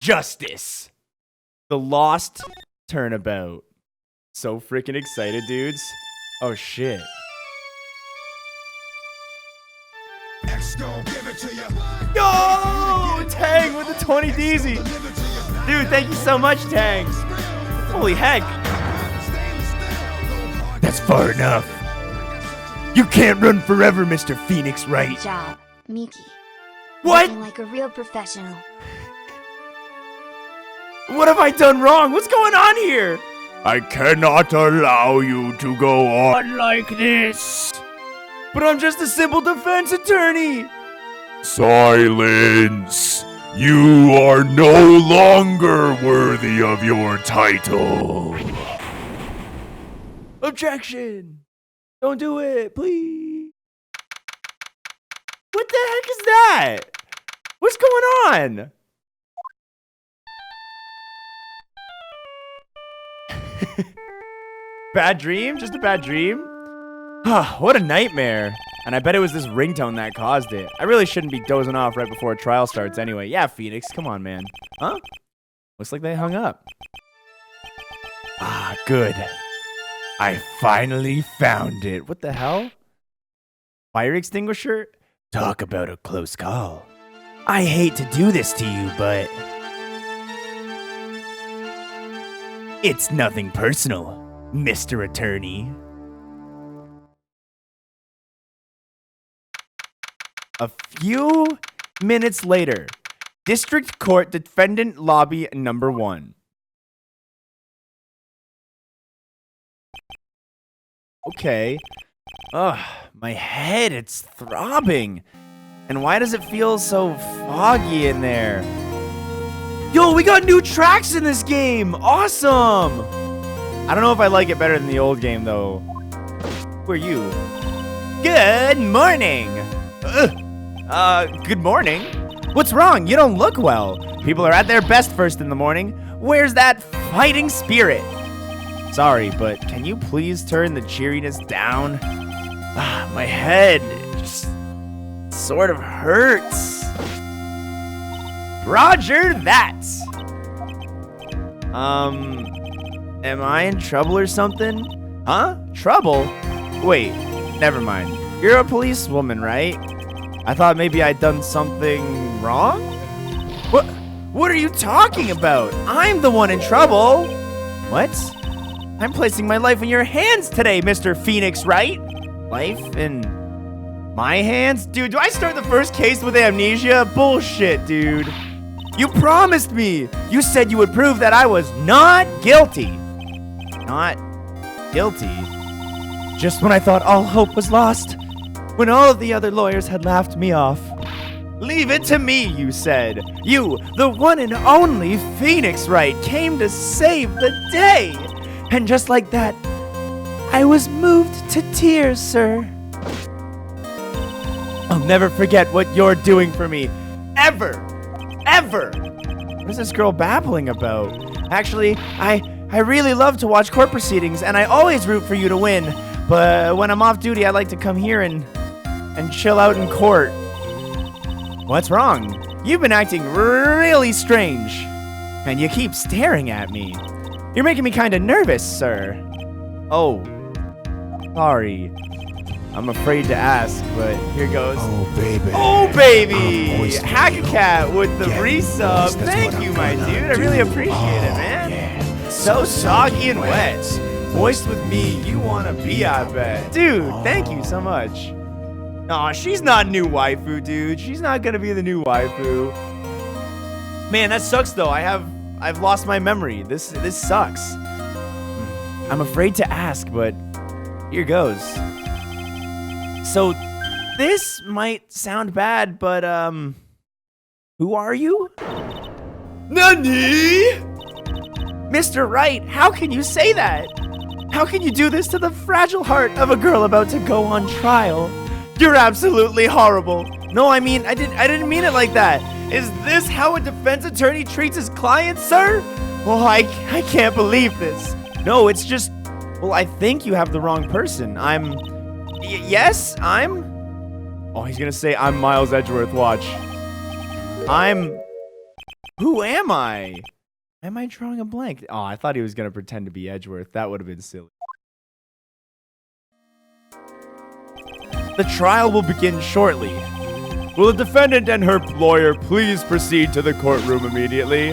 Justice. The Lost Turnabout. So freaking excited, dudes. Oh, shit. Yo! Tang with the 20 DZ. Dude, thank you so much, Tang. Holy heck. That's far enough. You can't run forever, Mr. Phoenix Wright. Good job, Miki. What? Looking like a real professional. What have I done wrong? What's going on here? I cannot allow you to go on like this. But I'm just a simple defense attorney. Silence. You are no longer worthy of your title. Objection. Don't do it, please. What the heck is that? What's going on? Bad dream? Just a bad dream? What a nightmare. And I bet it was this ringtone that caused it. I really shouldn't be dozing off right before a trial starts anyway. Yeah, Phoenix, come on, man. Huh? Looks like they hung up. Ah, good. I finally found it. What the hell? Fire extinguisher? Talk about a close call. I hate to do this to you, but it's nothing personal, Mr. Attorney. A few minutes later, District Court Defendant Lobby number 1. Okay. Ugh, my head, it's throbbing. And why does it feel so foggy in there? Yo, we got new tracks in this game! Awesome! I don't know if I like it better than the old game, though. Who are you? Good morning! Good morning? What's wrong? You don't look well. People are at their best first in the morning. Where's that fighting spirit? Sorry, but can you please turn the cheeriness down? My head just sort of hurts. Roger that. Am I in trouble or something? Huh? Trouble? Wait, never mind. You're a policewoman, right? I thought maybe I'd done something wrong? What are you talking about? I'm the one in trouble. What? I'm placing my life in your hands today, Mr. Phoenix Wright. Life in my hands? Dude, do I start the first case with amnesia? Bullshit, dude. You promised me. You said you would prove that I was not guilty. Not guilty? Just when I thought all hope was lost. When all of the other lawyers had laughed me off. Leave it to me, you said. You, the one and only Phoenix Wright, came to save the day. And just like that, I was moved to tears, sir. I'll never forget what you're doing for me. Ever. Ever. What is this girl babbling about? Actually, I really love to watch court proceedings, and I always root for you to win. But when I'm off duty, I like to come here and chill out in court. What's wrong? You've been acting really strange. And you keep staring at me. You're making me kind of nervous, sir. Oh. Sorry. I'm afraid to ask, but here goes. Oh, baby. Oh, baby! Hackacat with the resub. Thank you, my dude. I really appreciate it, man. Yeah. So soggy and wet. Moist with me, you wanna be, I bet. Dude, thank you so much. Aw, she's not new waifu, dude. She's not gonna be the new waifu. Man, that sucks though. I've lost my memory. This sucks. I'm afraid to ask, but here goes. So, this might sound bad, but who are you? Nani? Mr. Wright, how can you say that? How can you do this to the fragile heart of a girl about to go on trial? You're absolutely horrible. No, I mean, I didn't mean it like that. Is this how a defense attorney treats his clients, sir? Well, I can't believe this. No, it's just, well, I think you have the wrong person. Yes, I'm... Oh, he's gonna say I'm Miles Edgeworth, watch. Who am I? Am I drawing a blank? Oh, I thought he was going to pretend to be Edgeworth. That would have been silly. The trial will begin shortly. Will the defendant and her lawyer please proceed to the courtroom immediately?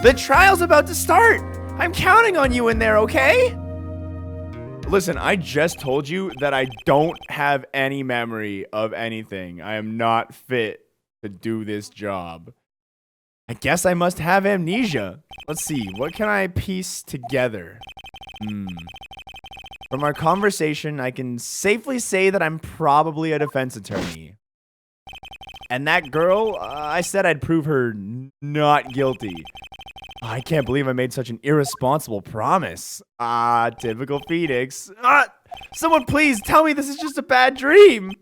The trial's about to start. I'm counting on you in there, okay? Listen, I just told you that I don't have any memory of anything. I am not fit to do this job. I guess I must have amnesia. Let's see, what can I piece together? From our conversation, I can safely say that I'm probably a defense attorney. And that girl, I said I'd prove her not guilty. I can't believe I made such an irresponsible promise. Typical Phoenix. Someone please tell me this is just a bad dream.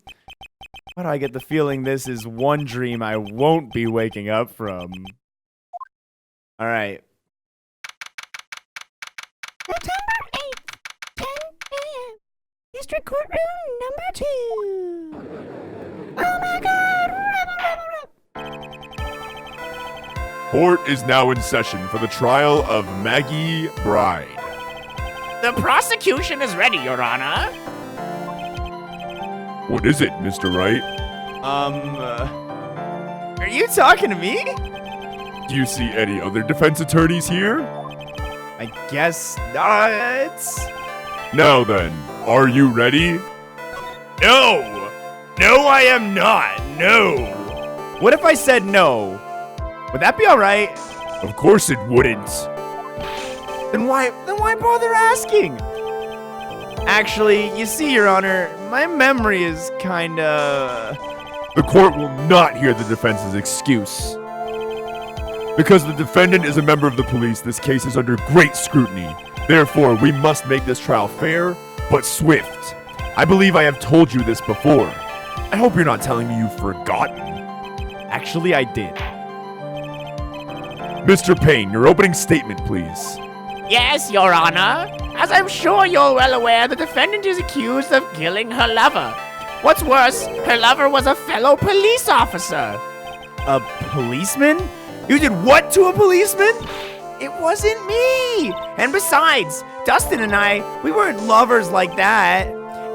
Why do I get the feeling this is one dream I won't be waking up from? All right. September 8th, 10 a.m. District Courtroom number 2. Oh my God! Court is now in session for the trial of Maggie Bride. The prosecution is ready, Your Honor. What is it, Mr. Wright? Are you talking to me? Do you see any other defense attorneys here? I guess not. Now then, are you ready? No! No, I am not. No. What if I said no? Would that be all right? Of course it wouldn't. Then why bother asking? Actually, you see, Your Honor, my memory is kinda... The court will not hear the defense's excuse. Because the defendant is a member of the police, this case is under great scrutiny. Therefore, we must make this trial fair, but swift. I believe I have told you this before. I hope you're not telling me you've forgotten. Actually, I did. Mr. Payne, your opening statement, please. Yes, Your Honor. As I'm sure you're well aware, the defendant is accused of killing her lover. What's worse, her lover was a fellow police officer. A policeman? You did what to a policeman? It wasn't me. And besides, Dustin and I, we weren't lovers like that.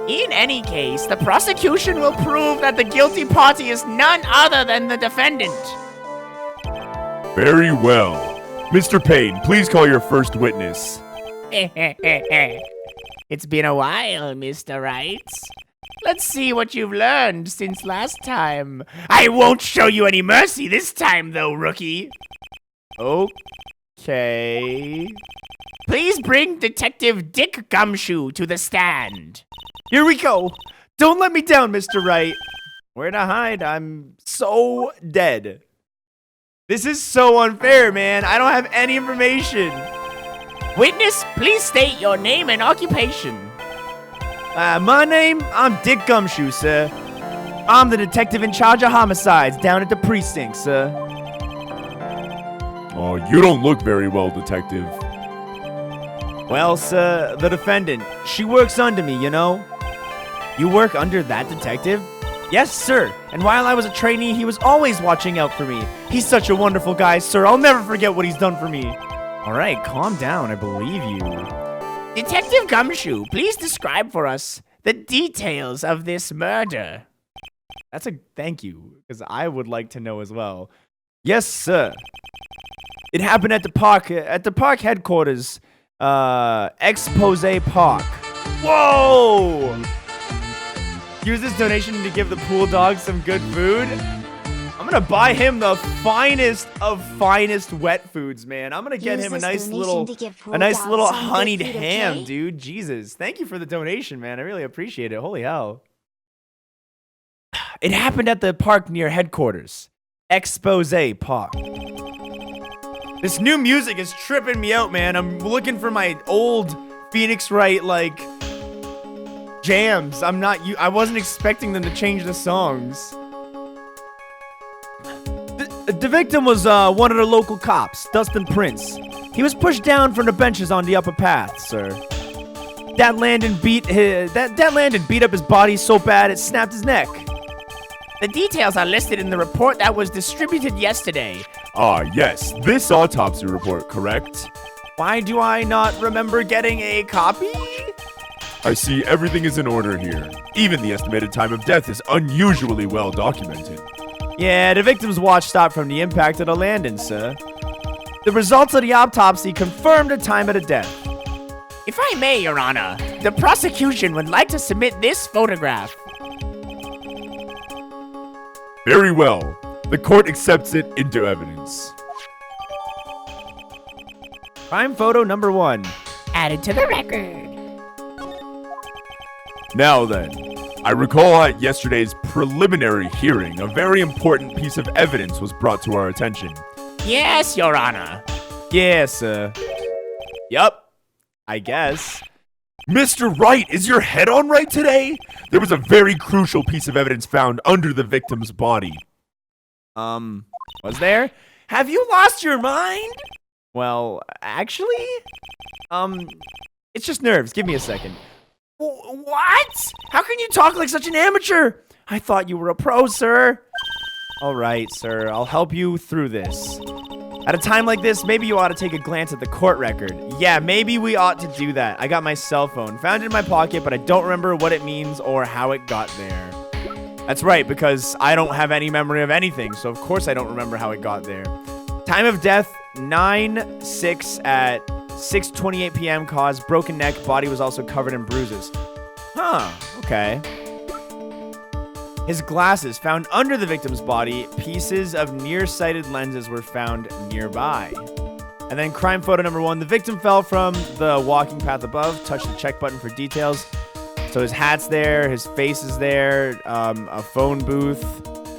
In any case, the prosecution will prove that the guilty party is none other than the defendant. Very well. Mr. Payne, please call your first witness. It's been a while, Mr. Wright. Let's see what you've learned since last time. I won't show you any mercy this time, though, rookie. Okay. Please bring Detective Dick Gumshoe to the stand. Here we go. Don't let me down, Mr. Wright. Where to hide? I'm so dead. This is so unfair, man. I don't have any information. Witness, please state your name and occupation. My name? I'm Dick Gumshoe, sir. I'm the detective in charge of homicides down at the precinct, sir. Oh, you don't look very well, detective. Well, sir, the defendant, she works under me, you know? You work under that detective? Yes, sir. And while I was a trainee, he was always watching out for me. He's such a wonderful guy, sir. I'll never forget what he's done for me. All right, calm down. I believe you. Detective Gumshoe, please describe for us the details of this murder. That's a thank you, because I would like to know as well. Yes, sir. It happened at the park headquarters, Expose Park. Whoa! Use this donation to give the pool dog some good food. I'm gonna buy him the finest of finest wet foods, man. I'm gonna get him a nice little honeyed ham, okay? dude. Jesus, thank you for the donation, man. I really appreciate it. Holy hell. It happened at the park near headquarters, Expose Park. This new music is tripping me out, man. I'm looking for my old Phoenix Wright, like, jams. I wasn't expecting them to change the songs. The victim was one of the local cops, Dustin Prince. He was pushed down from the benches on the upper path, sir. That Landon beat up his body so bad it snapped his neck. The details are listed in the report that was distributed yesterday. Ah, yes, this autopsy report, correct? Why do I not remember getting a copy? I see everything is in order here. Even the estimated time of death is unusually well documented. Yeah, the victim's watch stopped from the impact of the landing, sir. The results of the autopsy confirmed the time of the death. If I may, Your Honor, the prosecution would like to submit this photograph. Very well. The court accepts it into evidence. Crime photo number 1. Added to the record. Now then, I recall at yesterday's preliminary hearing, a very important piece of evidence was brought to our attention. Yes, Your Honor. Yeah, sir. Yup. I guess. Mr. Wright, is your head on right today? There was a very crucial piece of evidence found under the victim's body. Was there? Have you lost your mind? Well, actually, it's just nerves. Give me a second. What? How can you talk like such an amateur? I thought you were a pro, sir. All right, sir. I'll help you through this. At a time like this, maybe you ought to take a glance at the court record. Yeah, maybe we ought to do that. I got my cell phone. Found it in my pocket, but I don't remember what it means or how it got there. That's right, because I don't have any memory of anything, so of course I don't remember how it got there. Time of death, 9/6 at 6:28 p.m. caused broken neck. Body was also covered in bruises. Huh, okay. His glasses found under the victim's body. Pieces of nearsighted lenses were found nearby. And then crime photo number 1. The victim fell from the walking path above. Touched the check button for details. So his hat's there, his face is there, a phone booth.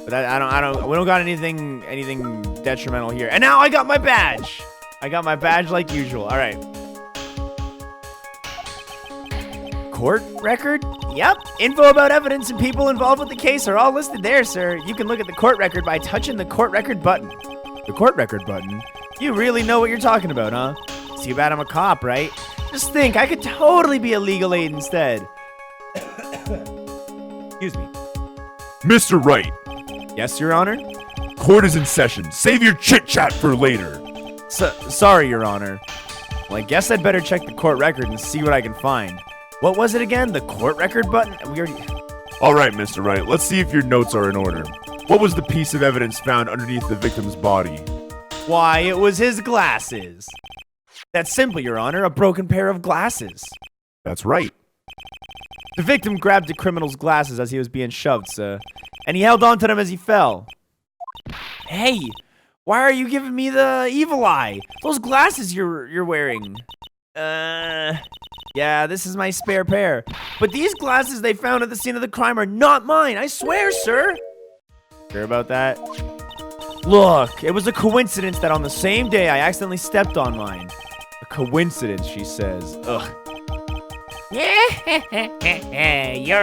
But we don't got anything detrimental here. And now I got my badge. I got my badge like usual. All right. Court record? Yep. Info about evidence and people involved with the case are all listed there, sir. You can look at the court record by touching the court record button. The court record button? You really know what you're talking about, huh? Too bad I'm a cop, right? Just think, I could totally be a legal aid instead. Excuse me. Mr. Wright, Yes, Your Honor? court is in session. Save your chit-chat for later. Sorry, Your Honor. Well, I guess I'd better check the court record and see what I can find. What was it again? The court record button? We already... All right, Mr. Wright, let's see if your notes are in order. What was the piece of evidence found underneath the victim's body? Why, it was his glasses. That's simple, Your Honor. A broken pair of glasses. That's right. The victim grabbed the criminal's glasses as he was being shoved, sir. And he held on to them as he fell. Hey, why are you giving me the evil eye? Those glasses you're wearing. Yeah, this is my spare pair. But these glasses they found at the scene of the crime are not mine. I swear, sir. Sure about that? Look, it was a coincidence that on the same day I accidentally stepped on mine. A coincidence, she says. Ugh. Your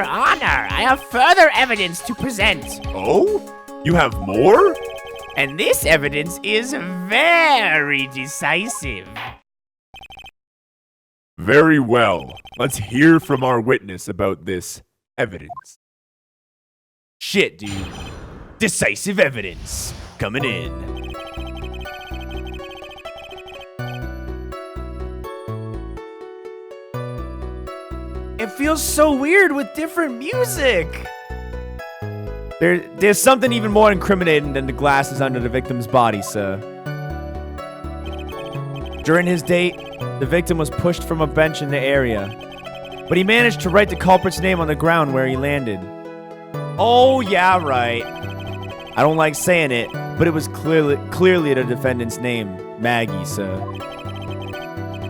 Honor, I have further evidence to present. Oh? You have more? And this evidence is very decisive. Very well. Let's hear from our witness about this evidence. Shit, dude. Decisive evidence. Coming in. It feels so weird with different music. There's something even more incriminating than the glasses under the victim's body, sir. During his date, the victim was pushed from a bench in the area, but he managed to write the culprit's name on the ground where he landed. Oh, yeah, right. I don't like saying it, but it was clearly the defendant's name, Maggie, sir.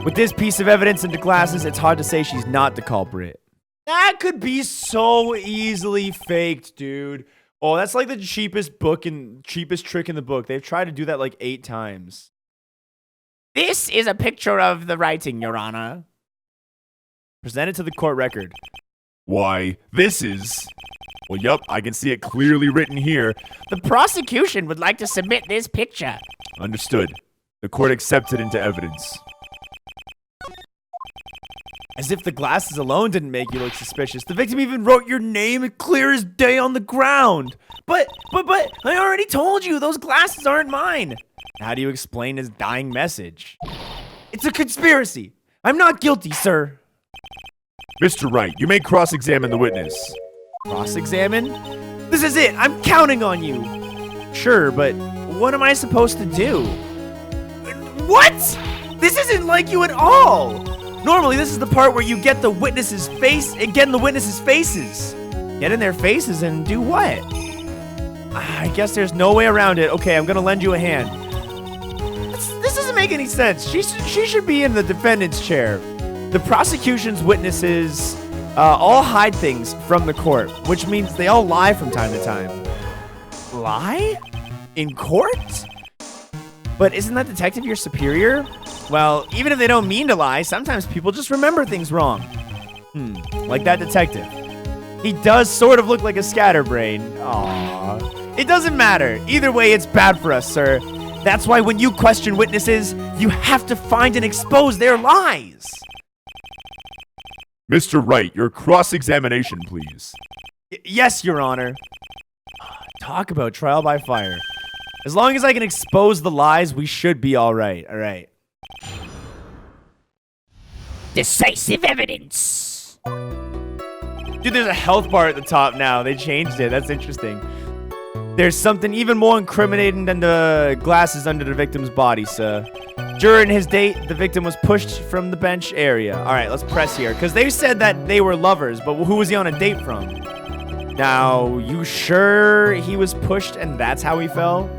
With this piece of evidence and the glasses, it's hard to say she's not the culprit. That could be so easily faked, dude. Oh, that's like the cheapest trick in the book. They've tried to do that like 8 times. This is a picture of the writing, Your Honor. Present it to the court record. Why, this is... Well, yup, I can see it clearly written here. The prosecution would like to submit this picture. Understood. The court accepts it into evidence. As if the glasses alone didn't make you look suspicious. The victim even wrote your name clear as day on the ground. But, I already told you, those glasses aren't mine. How do you explain his dying message? It's a conspiracy. I'm not guilty, sir. Mr. Wright, you may cross-examine the witness. Cross-examine? This is it. I'm counting on you. Sure, but what am I supposed to do? What? This isn't like you at all. Normally, this is the part where you get the witness's face and get in the witness's faces. Get in their faces and do what? I guess there's no way around it. Okay, I'm gonna lend you a hand. This doesn't make any sense. She should be in the defendant's chair. The prosecution's witnesses all hide things from the court, which means they all lie from time to time. Lie? In court? But isn't that detective your superior? Well, even if they don't mean to lie, sometimes people just remember things wrong. Like that detective. He does sort of look like a scatterbrain. Aww. It doesn't matter. Either way, it's bad for us, sir. That's why when you question witnesses, you have to find and expose their lies. Mr. Wright, your cross-examination, please. Yes, Your Honor. Talk about trial by fire. As long as I can expose the lies, we should be all right. All right. Decisive evidence. Dude, there's a health bar at the top now. They changed it. That's interesting. There's something even more incriminating than the glasses under the victim's body, sir. During his date, the victim was pushed from the bench area. All right, let's press here. Because they said that they were lovers, but who was he on a date from? Now, you sure he was pushed and that's how he fell?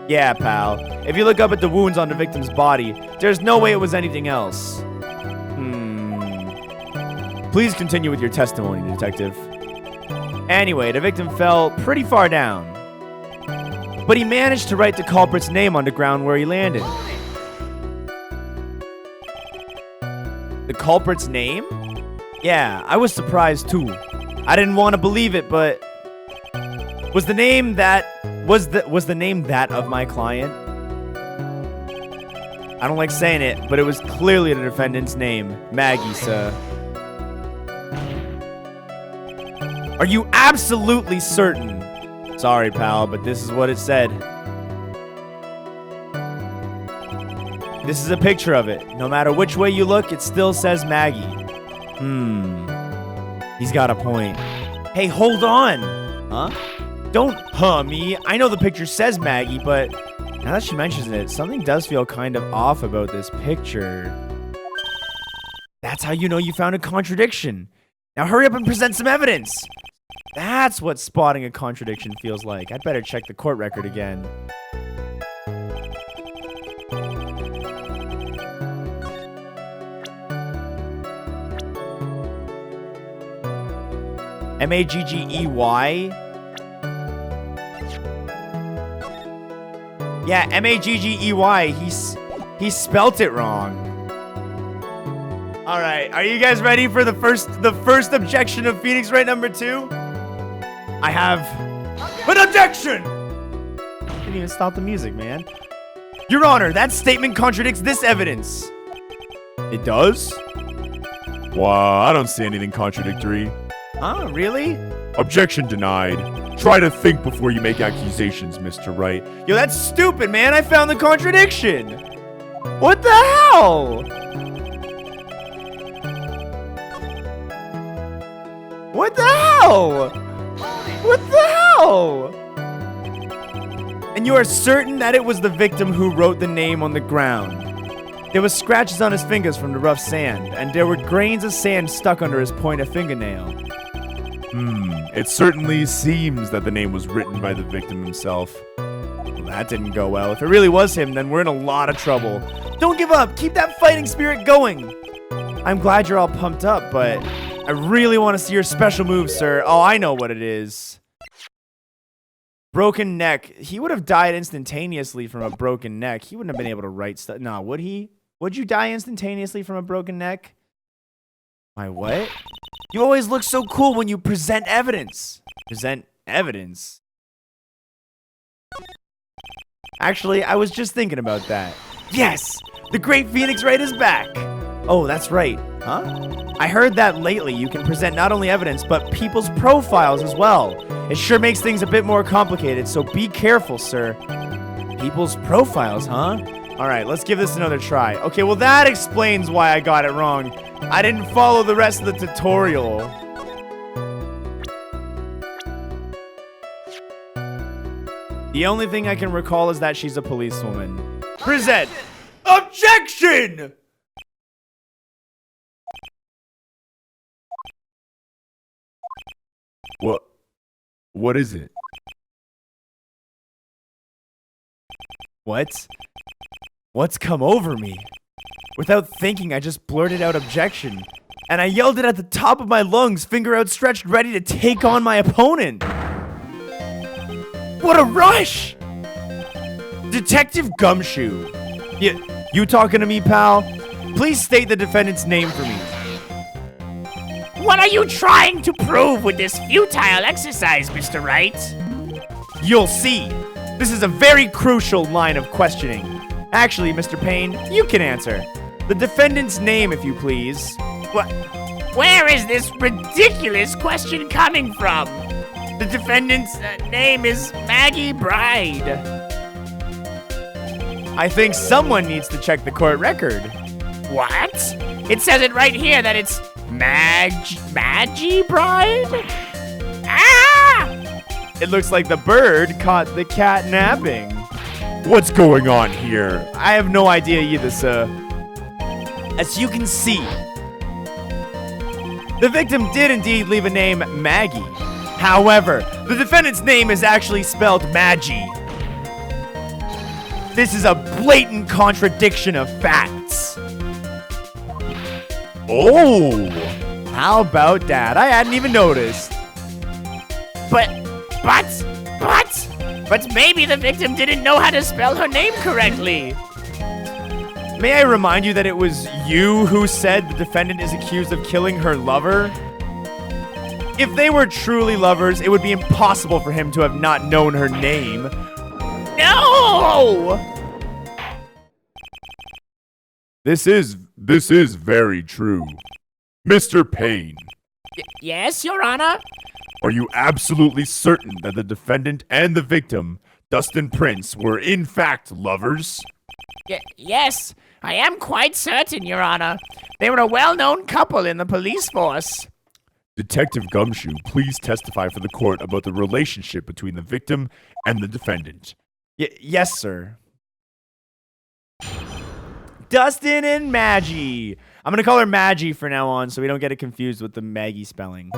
Yeah, pal. If you look up at the wounds on the victim's body, there's no way it was anything else. Please continue with your testimony, detective. Anyway, the victim fell pretty far down. But he managed to write the culprit's name on the ground where he landed. The culprit's name? Yeah, I was surprised too. I didn't want to believe it, but was the name that of my client? I don't like saying it, but it was clearly the defendant's name, Maggie, sir. Are you absolutely certain? Sorry, pal, but this is what it said. This is a picture of it. No matter which way you look, it still says Maggie. He's got a point. Hey, hold on. Huh? Don't me. I know the picture says Maggie, but now that she mentions it, something does feel kind of off about this picture. That's how you know you found a contradiction. Now hurry up and present some evidence. That's what spotting a contradiction feels like. I'd better check the court record again. Maggey? Yeah, Maggey. He spelt it wrong. All right, are you guys ready for the first objection of Phoenix Wright number 2? I have an objection! Didn't even stop the music, man. Your Honor, that statement contradicts this evidence. It does? Wow, I don't see anything contradictory. Huh, really? Objection denied. Try to think before you make accusations, Mr. Wright. Yo, that's stupid, man. I found the contradiction. What the hell? What the hell? What the hell? And you are certain that it was the victim who wrote the name on the ground. There were scratches on his fingers from the rough sand, and there were grains of sand stuck under his pointed fingernail. It certainly seems that the name was written by the victim himself. Well, that didn't go well. If it really was him, then we're in a lot of trouble. Don't give up. Keep that fighting spirit going. I'm glad you're all pumped up, but I really want to see your special move, sir. Oh, I know what it is. Broken neck. He would have died instantaneously from a broken neck. He wouldn't have been able to write stuff. Nah, would he? Would you die instantaneously from a broken neck? My what? You always look so cool when you present evidence. Present evidence? Actually, I was just thinking about that. Yes! The great Phoenix Wright is back! Oh, that's right. Huh? I heard that lately you can present not only evidence, but people's profiles as well. It sure makes things a bit more complicated, so be careful, sir. People's profiles, huh? Alright, let's give this another try. Okay, well that explains why I got it wrong. I didn't follow the rest of the tutorial. The only thing I can recall is that she's a policewoman. Present! Objection! What is it? What's come over me? Without thinking, I just blurted out objection. And I yelled it at the top of my lungs, finger outstretched, ready to take on my opponent. What a rush! Detective Gumshoe. You talking to me, pal? Please state the defendant's name for me. What are you trying to prove with this futile exercise, Mr. Wright? You'll see. This is a very crucial line of questioning. Actually, Mr. Payne, you can answer. The defendant's name, if you please. Where is this ridiculous question coming from? The defendant's name is Maggie Bride. I think someone needs to check the court record. What? It says it right here that it's Maggie Bride? Ah! It looks like the bird caught the cat napping. What's going on here? I have no idea either, sir. As you can see, the victim did indeed leave a name, Maggie. However, the defendant's name is actually spelled Maggie. This is a blatant contradiction of facts. Oh! How about that? I hadn't even noticed. But maybe the victim didn't know how to spell her name correctly. May I remind you that it was you who said the defendant is accused of killing her lover? If they were truly lovers, it would be impossible for him to have not known her name. No! This is very true. Mr. Payne, Yes, Your Honor? are you absolutely certain that the defendant and the victim, Dustin Prince, were in fact lovers? Yes, I am quite certain, Your Honor. They were a well-known couple in the police force. Detective Gumshoe, please testify for the court about the relationship between the victim and the defendant. Yes, sir. Dustin and Maggie. I'm gonna call her Maggie for now on so we don't get it confused with the Maggie spelling.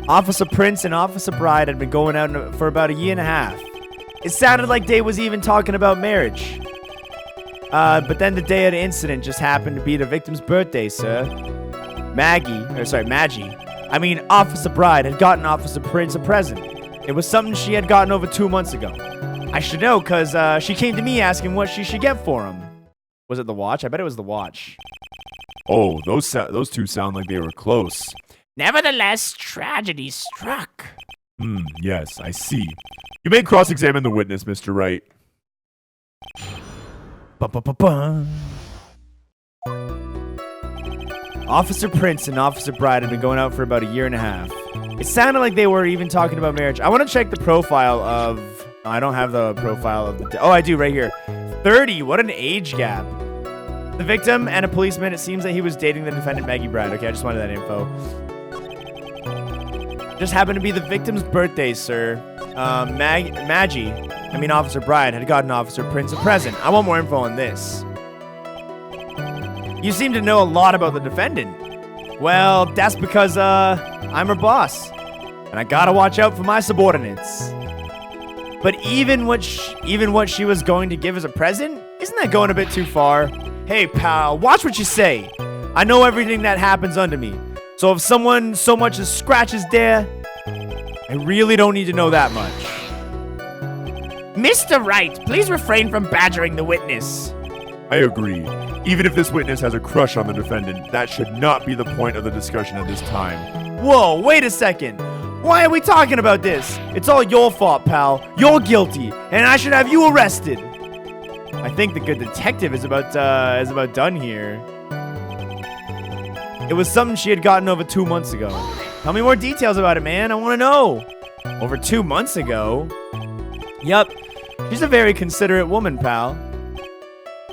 Officer Prince and Officer Bride had been going out for about a year and a half. It sounded like they was even talking about marriage. But then the day of the incident just happened to be the victim's birthday, sir. Maggie, Officer Bride had gotten Officer Prince a present. It was something she had gotten over 2 months ago. I should know, because she came to me asking what she should get for him. Was it the watch? I bet it was the watch. Oh, those two sound like they were close. Nevertheless, tragedy struck. Yes, I see. You may cross-examine the witness, Mr. Wright. Ba-ba-ba-ba. Officer Prince and Officer Bride had been going out for about a year and a half. It sounded like they were even talking about marriage. I want to check the profile of... I don't have the profile of the... Oh, I do, right here. 30, what an age gap. The victim and a policeman, it seems that he was dating the defendant, Maggie Bride. Okay, I just wanted that info. Just happened to be the victim's birthday, sir. Officer Bride had gotten Officer Prince a present. I want more info on this. You seem to know a lot about the defendant. Well, that's because, I'm her boss. And I gotta watch out for my subordinates. But even what she was going to give as a present? Isn't that going a bit too far? Hey, pal, watch what you say. I know everything that happens under me. So if someone so much as scratches there, I really don't need to know that much. Mr. Wright, please refrain from badgering the witness. I agree. Even if this witness has a crush on the defendant, that should not be the point of the discussion at this time. Whoa, wait a second. Why are we talking about this? It's all your fault, pal. You're guilty, and I should have you arrested. I think the good detective is about done here. It was something she had gotten over 2 months ago. Tell me more details about it, man. I want to know. Over 2 months ago? Yup. She's a very considerate woman, pal.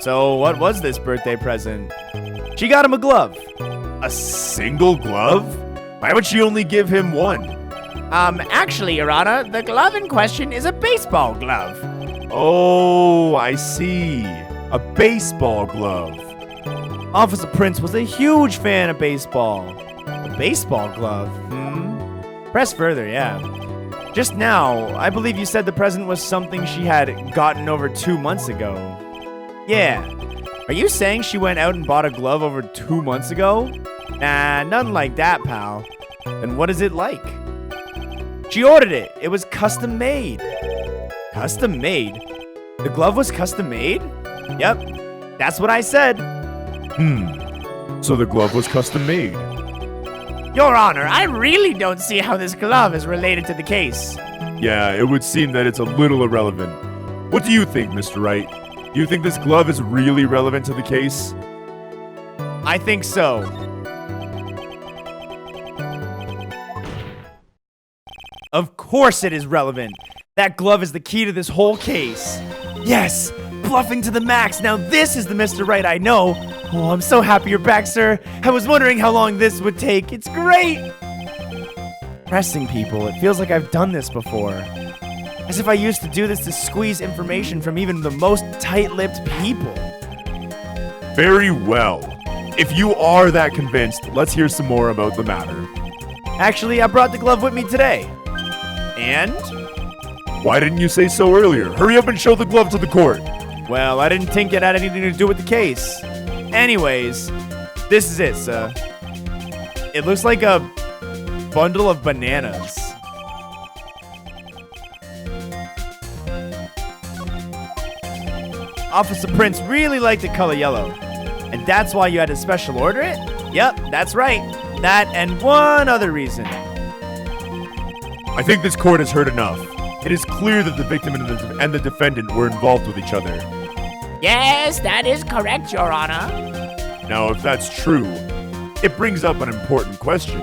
So, what was this birthday present? She got him a glove. A single glove? Why would she only give him one? Actually, Your Honor, the glove in question is a baseball glove. Oh, I see. A baseball glove. Officer Prince was a huge fan of baseball. A baseball glove? Press further, yeah. Just now, I believe you said the present was something she had gotten over 2 months ago. Yeah. Are you saying she went out and bought a glove over 2 months ago? Nah, nothing like that, pal. Then what is it like? She ordered it. It was custom made. Custom made? The glove was custom made? Yep. That's what I said. So the glove was custom made. Your Honor, I really don't see how this glove is related to the case. Yeah, it would seem that it's a little irrelevant. What do you think, Mr. Wright? Do you think this glove is really relevant to the case? I think so. Of course it is relevant. That glove is the key to this whole case. Yes, bluffing to the max. Now this is the Mr. Wright I know. Oh, I'm so happy you're back, sir. I was wondering how long this would take. It's great. Pressing people. It feels like I've done this before. As if I used to do this to squeeze information from even the most tight-lipped people. Very well. If you are that convinced, let's hear some more about the matter. Actually, I brought the glove with me today. And? Why didn't you say so earlier? Hurry up and show the glove to the court. Well, I didn't think it had anything to do with the case. Anyways, this is it, sir. It looks like a bundle of bananas. Officer Prince really liked the color yellow. And that's why you had to special order it? Yep, that's right. That and one other reason. I think this court has heard enough. It is clear that the victim and the defendant were involved with each other. Yes, that is correct, Your Honor. Now, if that's true, it brings up an important question.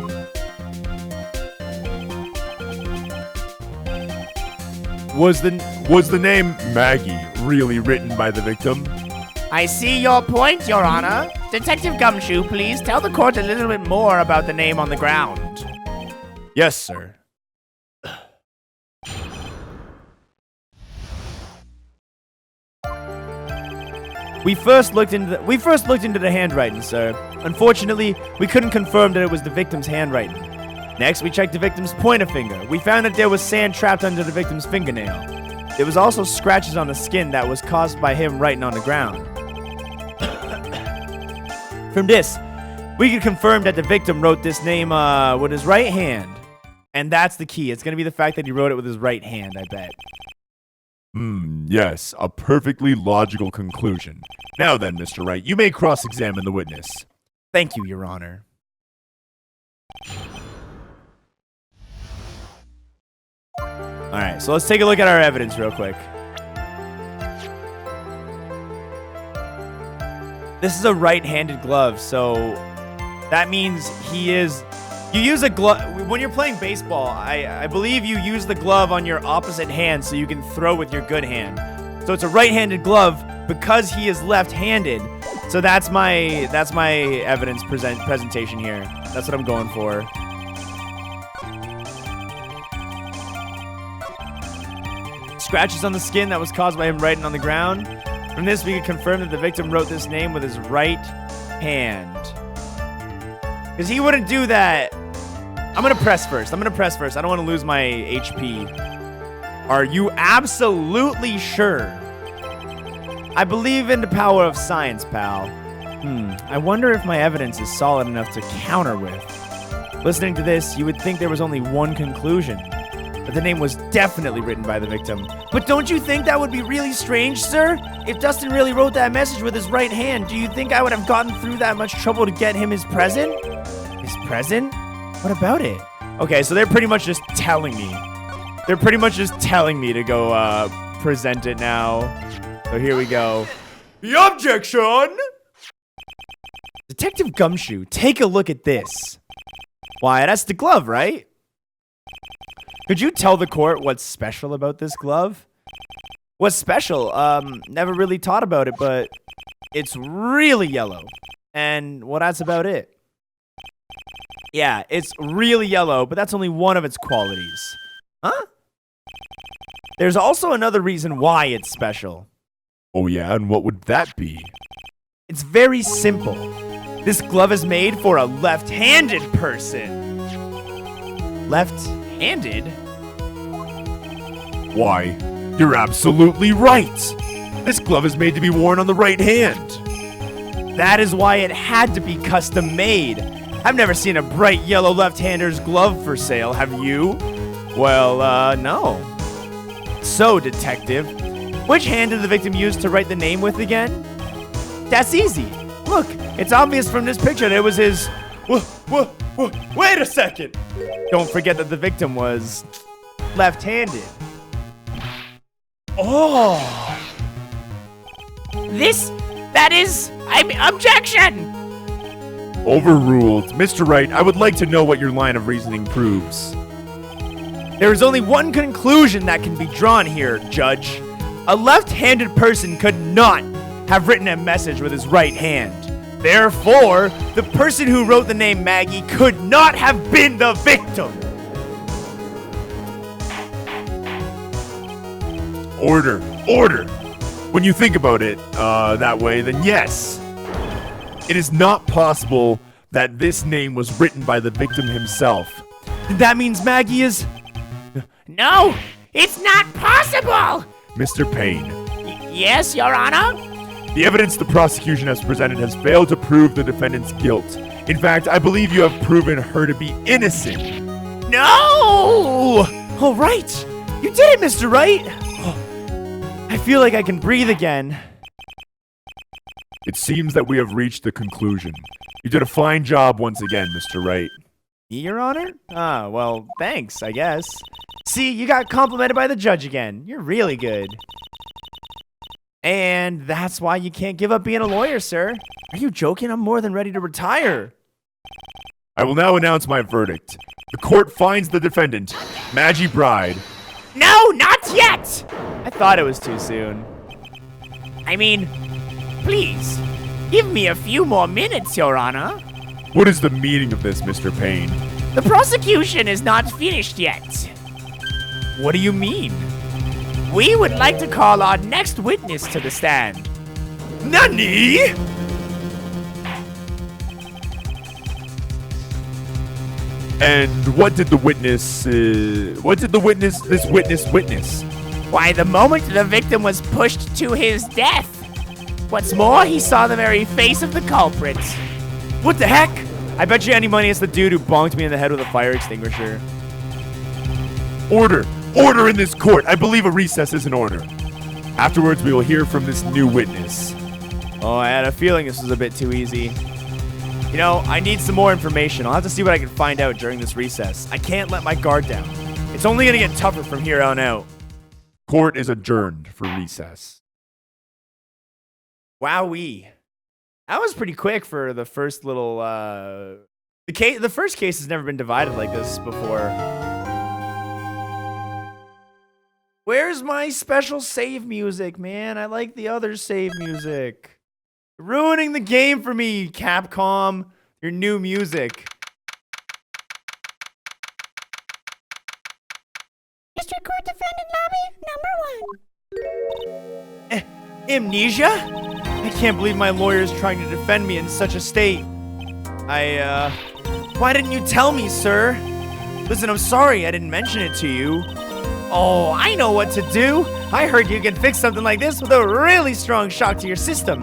Was the name Maggie really written by the victim? I see your point, Your Honor. Detective Gumshoe, please tell the court a little bit more about the name on the ground. Yes, sir. We first looked into the handwriting, sir. Unfortunately, we couldn't confirm that it was the victim's handwriting. Next, we checked the victim's pointer finger. We found that there was sand trapped under the victim's fingernail. There was also scratches on the skin that was caused by him writing on the ground. From this, we could confirm that the victim wrote this name with his right hand. And that's the key. It's going to be the fact that he wrote it with his right hand, I bet. Yes, a perfectly logical conclusion. Now then, Mr. Wright, you may cross-examine the witness. Thank you, Your Honor. Alright, so let's take a look at our evidence real quick. This is a right-handed glove, so that means he is... You use a glove... When you're playing baseball, I believe you use the glove on your opposite hand so you can throw with your good hand. So it's a right-handed glove because he is left-handed. So that's my evidence presentation here. That's what I'm going for. Scratches on the skin that was caused by him writing on the ground. From this, we can confirm that the victim wrote this name with his right hand. Because he wouldn't do that. I'm going to press first. I don't want to lose my HP. Are you absolutely sure? I believe in the power of science, pal. I wonder if my evidence is solid enough to counter with. Listening to this, you would think there was only one conclusion. That the name was definitely written by the victim. But don't you think that would be really strange, sir? If Dustin really wrote that message with his right hand, do you think I would have gotten through that much trouble to get him his present? His present? What about it? Okay, so they're pretty much just telling me. They're pretty much just telling me to go present it now. So here we go. The objection! Detective Gumshoe, take a look at this. Why, that's the glove, right? Could you tell the court what's special about this glove? What's special? Never really thought about it, but it's really yellow. And well, that's about it. Yeah, it's really yellow, but that's only one of its qualities. Huh? There's also another reason why it's special. Oh yeah, and what would that be? It's very simple. This glove is made for a left-handed person. Left-handed? Why, you're absolutely right! This glove is made to be worn on the right hand. That is why it had to be custom made. I've never seen a bright yellow left-hander's glove for sale, have you? Well, no. So, detective, which hand did the victim use to write the name with again? That's easy. Look, it's obvious from this picture that it was his... Wait a second! Don't forget that the victim was left-handed. Oh! Objection! Overruled. Mr. Wright, I would like to know what your line of reasoning proves. There is only one conclusion that can be drawn here, Judge. A left-handed person could not have written a message with his right hand. Therefore, the person who wrote the name Maggie could not have been the victim. Order. Order! When you think about it that way, then yes. It is not possible that this name was written by the victim himself. That means Maggie is... No, it's not possible! Mr. Payne, Yes, Your Honor? the evidence the prosecution has presented has failed to prove the defendant's guilt. In fact, I believe you have proven her to be innocent. No! All right. You did it, Mr. Wright. Oh, I feel like I can breathe again. It seems that we have reached the conclusion. You did a fine job once again, Mr. Wright. Your Honor? Ah, well, thanks, I guess. See, you got complimented by the judge again. You're really good. And that's why you can't give up being a lawyer, sir. Are you joking? I'm more than ready to retire. I will now announce my verdict. The court finds the defendant, Maggie Bride. No, not yet! I thought it was too soon. I mean, please, give me a few more minutes, Your Honor. What is the meaning of this, Mr. Payne? The prosecution is not finished yet. What do you mean? We would like to call our next witness to the stand. Nani? And what did the witness witness? Why, the moment the victim was pushed to his death. What's more, he saw the very face of the culprit. What the heck? I bet you any money it's the dude who bonked me in the head with a fire extinguisher. Order! Order in this court! I believe a recess is in order. Afterwards, we will hear from this new witness. Oh, I had a feeling this was a bit too easy. You know, I need some more information. I'll have to see what I can find out during this recess. I can't let my guard down. It's only gonna get tougher from here on out. Court is adjourned for recess. Wowee. That was pretty quick for the first little, The first case has never been divided like this before. Where's my special save music, man? I like the other save music. You're ruining the game for me, Capcom. Your new music. District Court Defendant Lobby, number 1. Amnesia? I can't believe my lawyer's trying to defend me in such a state. Why didn't you tell me, sir? Listen, I'm sorry I didn't mention it to you. Oh, I know what to do. I heard you can fix something like this with a really strong shock to your system.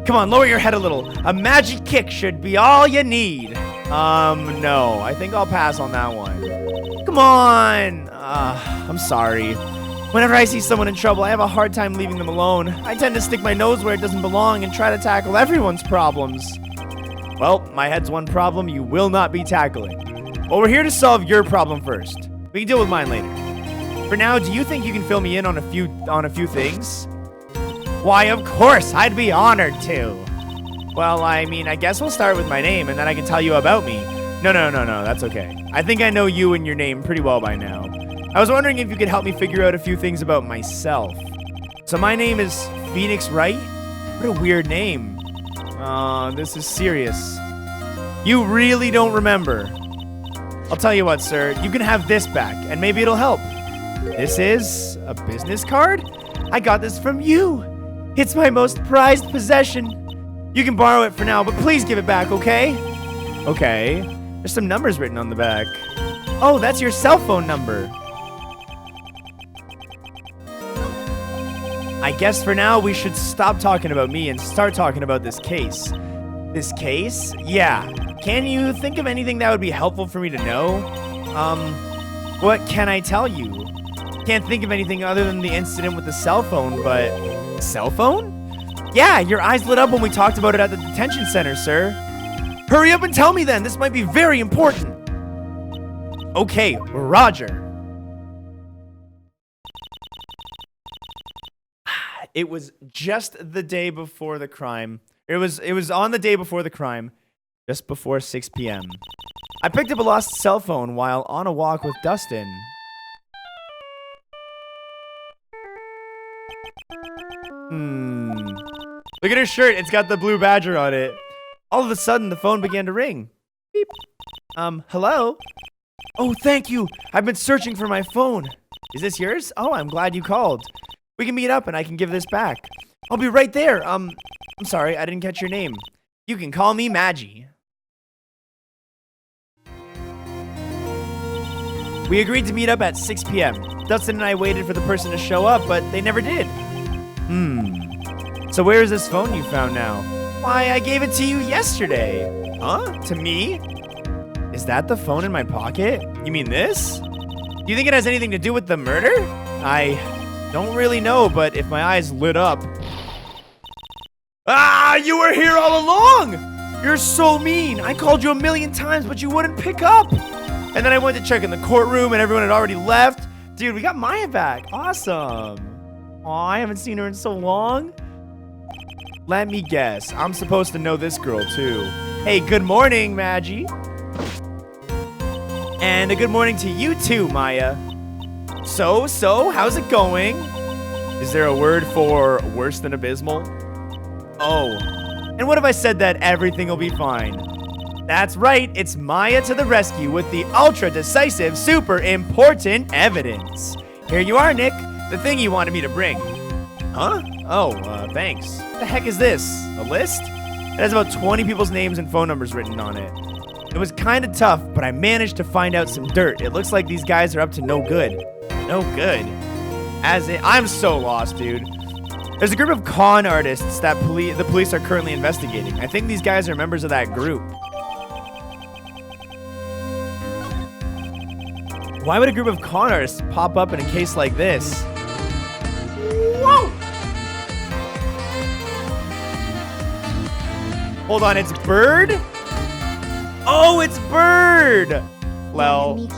Come on, lower your head a little. A magic kick should be all you need. No, I think I'll pass on that one. Come on. I'm sorry. Whenever I see someone in trouble, I have a hard time leaving them alone. I tend to stick my nose where it doesn't belong and try to tackle everyone's problems. Well, my head's one problem you will not be tackling. Well, we're here to solve your problem first. We can deal with mine later. For now, do you think you can fill me in on a few things? Why, of course, I'd be honored to. Well, I mean, I guess we'll start with my name, and then I can tell you about me. No, that's okay. I think I know you and your name pretty well by now. I was wondering if you could help me figure out a few things about myself. So my name is Phoenix Wright? What a weird name. This is serious. You really don't remember. I'll tell you what, sir. You can have this back, and maybe it'll help. This is a business card? I got this from you. It's my most prized possession. You can borrow it for now, but please give it back, okay? Okay. There's some numbers written on the back. Oh, that's your cell phone number. I guess for now we should stop talking about me and start talking about this case. This case? Yeah. Can you think of anything that would be helpful for me to know? What can I tell you? Can't think of anything other than the incident with the cell phone, but... Cell phone? Yeah, your eyes lit up when we talked about it at the detention center, sir. Hurry up and tell me then. This might be very important. Okay, Roger. It was just the day before the crime. It was on the day before the crime, just before 6 p.m. I picked up a lost cell phone while on a walk with Dustin. Look at her shirt. It's got the blue badger on it. All of a sudden, the phone began to ring. Beep. Hello? Oh, thank you. I've been searching for my phone. Is this yours? Oh, I'm glad you called. We can meet up and I can give this back. I'll be right there. I'm sorry, I didn't catch your name. You can call me Maggie. We agreed to meet up at 6 p.m. Dustin and I waited for the person to show up, but they never did. So where is this phone you found now? Why, I gave it to you yesterday. Huh? To me? Is that the phone in my pocket? You mean this? Do you think it has anything to do with the murder? I don't really know, but if my eyes lit up... Ah, you were here all along! You're so mean. I called you a million times, but you wouldn't pick up. And then I went to check in the courtroom, and everyone had already left. Dude, we got Maya back. Awesome. Aw, I haven't seen her in so long. Let me guess. I'm supposed to know this girl, too. Hey, good morning, Maggie. And a good morning to you, too, Maya. So, how's it going? Is there a word for worse than abysmal? Oh. And what if I said that everything will be fine? That's right, it's Maya to the rescue with the ultra-decisive, super important evidence. Here you are, Nick. The thing you wanted me to bring. Huh? Oh, thanks. What the heck is this? A list? It has about 20 people's names and phone numbers written on it. It was kind of tough, but I managed to find out some dirt. It looks like these guys are up to no good. No good? I'm so lost, dude. There's a group of con artists that the police are currently investigating. I think these guys are members of that group. Why would a group of con artists pop up in a case like this? Whoa! Hold on, it's Bird? Oh, it's Bird! Well. Miki.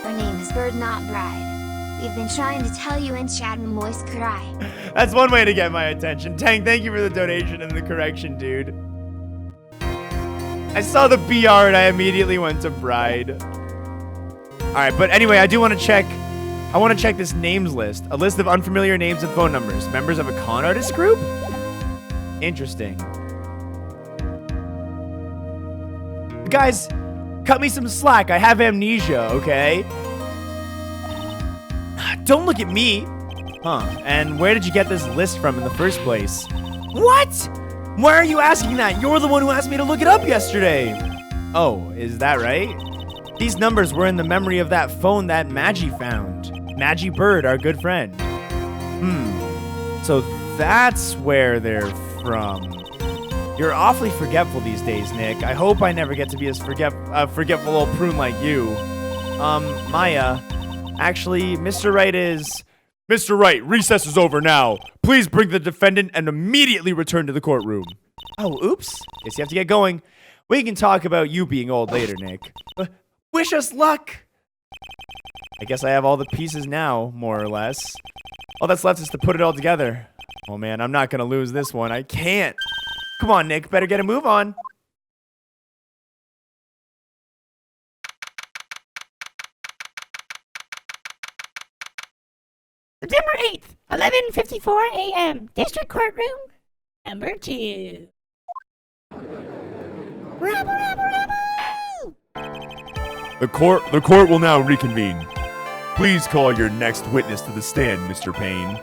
Her name is Bird, not Bride. We've been trying to tell you in chat and Moist Cry. That's one way to get my attention. Tang, thank you for the donation and the correction, dude. I saw the BR and I immediately went to Bride. Alright, but anyway, I do want to check. I want to check this names list. A list of unfamiliar names and phone numbers. Members of a con artist group? Interesting. Guys, cut me some slack. I have amnesia, okay? Don't look at me. Huh. And where did you get this list from in the first place? What? Why are you asking that? You're the one who asked me to look it up yesterday. Oh, is that right? These numbers were in the memory of that phone that Maggie found. Maggie Bird, our good friend. So that's where they're from. You're awfully forgetful these days, Nick. I hope I never get to be as forgetful old prune like you. Maya, actually, Mr. Wright is... Mr. Wright, recess is over now. Please bring the defendant and immediately return to the courtroom. Oh, oops. Guess you have to get going. We can talk about you being old later, Nick. Wish us luck. I guess I have all the pieces now, more or less. All that's left is to put it all together. Oh man, I'm not gonna lose this one. I can't. Come on, Nick. Better get a move on. September 8th, 11:54 a.m. District Courtroom, number 2. Rabble, rabble, rabble! The court will now reconvene. Please call your next witness to the stand, Mr. Payne.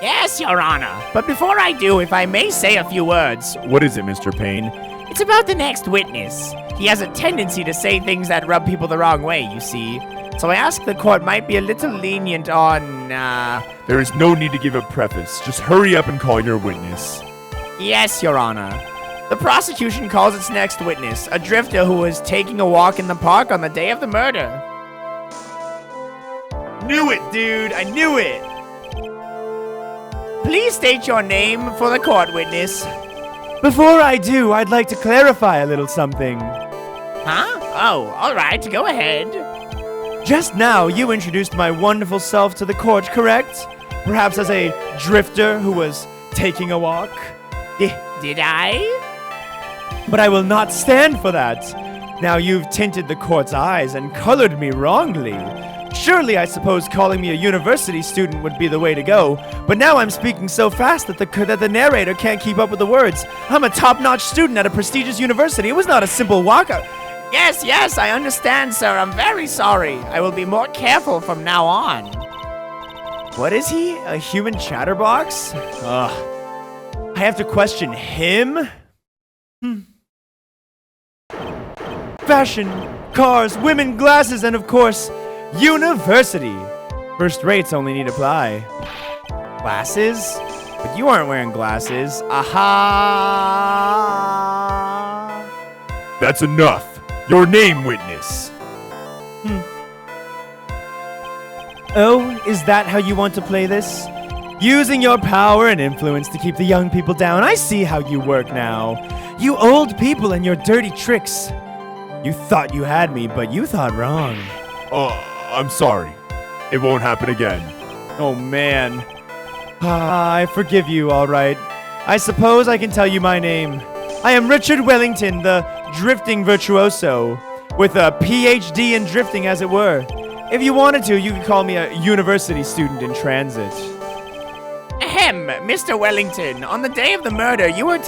Yes, Your Honor. But before I do, if I may say a few words. What is it, Mr. Payne? It's about the next witness. He has a tendency to say things that rub people the wrong way, you see. So I ask the court might be a little lenient on, There is no need to give a preface. Just hurry up and call your witness. Yes, Your Honor. The prosecution calls its next witness, a drifter who was taking a walk in the park on the day of the murder. Knew it, dude. I knew it. Please state your name for the court, witness. Before I do, I'd like to clarify a little something. Huh? Oh, all right. Go ahead. Just now, you introduced my wonderful self to the court, correct? Perhaps as a drifter who was taking a walk? Did I? But I will not stand for that. Now you've tinted the court's eyes and colored me wrongly. Surely I suppose calling me a university student would be the way to go, but now I'm speaking so fast that the narrator can't keep up with the words. I'm a top-notch student at a prestigious university. It was not a simple walkout. Yes, I understand, sir. I'm very sorry. I will be more careful from now on. What is he? A human chatterbox? Ugh. I have to question him? Fashion, cars, women, glasses, and of course, university. First rates only need apply. Glasses? But you aren't wearing glasses. Aha! That's enough. Your name, witness. Oh, is that how you want to play this? Using your power and influence to keep the young people down. I see how you work now. You old people and your dirty tricks. You thought you had me, but you thought wrong. I'm sorry. It won't happen again. Oh, man. I forgive you, all right. I suppose I can tell you my name. I am Richard Wellington, the drifting virtuoso, with a PhD in drifting, as it were. If you wanted to, you could call me a university student in transit. Ahem, Mr. Wellington, on the day of the murder, you were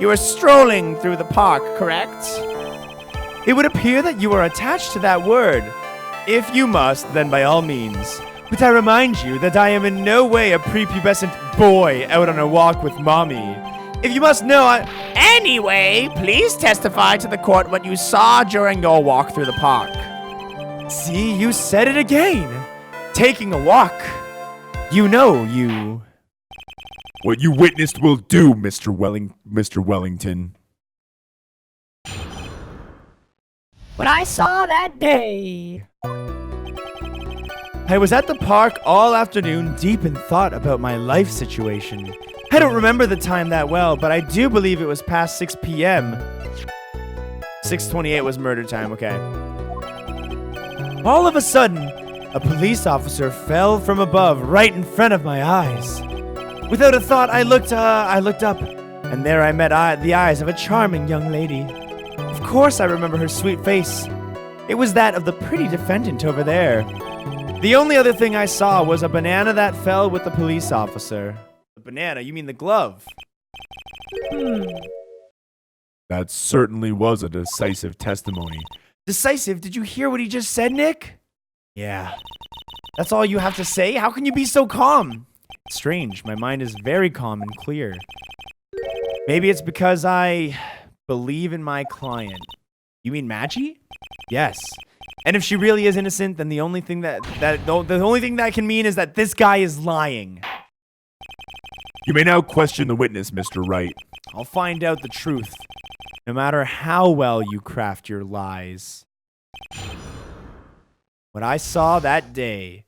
you were strolling through the park, correct? It would appear that you are attached to that word. If you must, then by all means. But I remind you that I am in no way a prepubescent boy out on a walk with mommy. If you must know, Anyway, please testify to the court what you saw during your walk through the park. See, you said it again. Taking a walk. You know you. What you witnessed will do, Mr. Wellington. What I saw that day. I was at the park all afternoon, deep in thought about my life situation. I don't remember the time that well, but I do believe it was past 6 p.m. 6:28 was murder time, okay. All of a sudden, a police officer fell from above right in front of my eyes. Without a thought, I looked up, and there I met the eyes of a charming young lady. Of course I remember her sweet face. It was that of the pretty defendant over there. The only other thing I saw was a banana that fell with the police officer. The banana? You mean the glove? That certainly was a decisive testimony. Decisive? Did you hear what he just said, Nick? Yeah. That's all you have to say? How can you be so calm? It's strange. My mind is very calm and clear. Maybe it's because I believe in my client. You mean Maggie? Yes. And if she really is innocent, then the only thing that can mean is that this guy is lying. You may now question the witness, Mr. Wright. I'll find out the truth, no matter how well you craft your lies. What I saw that day.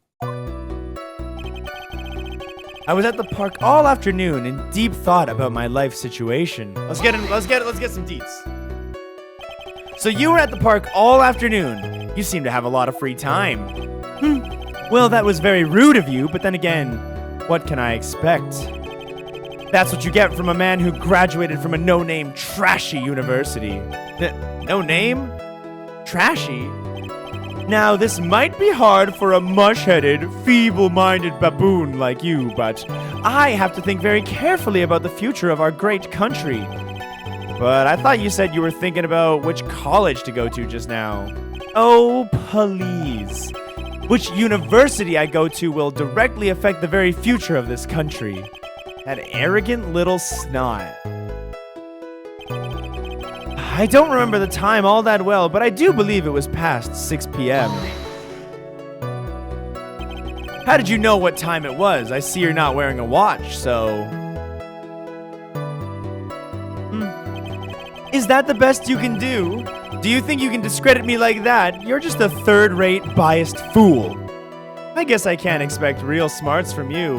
I was at the park all afternoon in deep thought about my life situation. Let's get some deets. So you were at the park all afternoon. You seem to have a lot of free time. Well, that was very rude of you, but then again, What can I expect? That's what you get from a man who graduated from a no-name trashy university. No name? Trashy? Now, this might be hard for a mush-headed, feeble-minded baboon like you, but I have to think very carefully about the future of our great country. But I thought you said you were thinking about which college to go to just now. Oh, please. Which university I go to will directly affect the very future of this country. That arrogant little snot. I don't remember the time all that well, but I do believe it was past 6 p.m. How did you know what time it was? I see you're not wearing a watch, so... Is that the best you can do? Do you think you can discredit me like that? You're just a third-rate, biased fool. I guess I can't expect real smarts from you.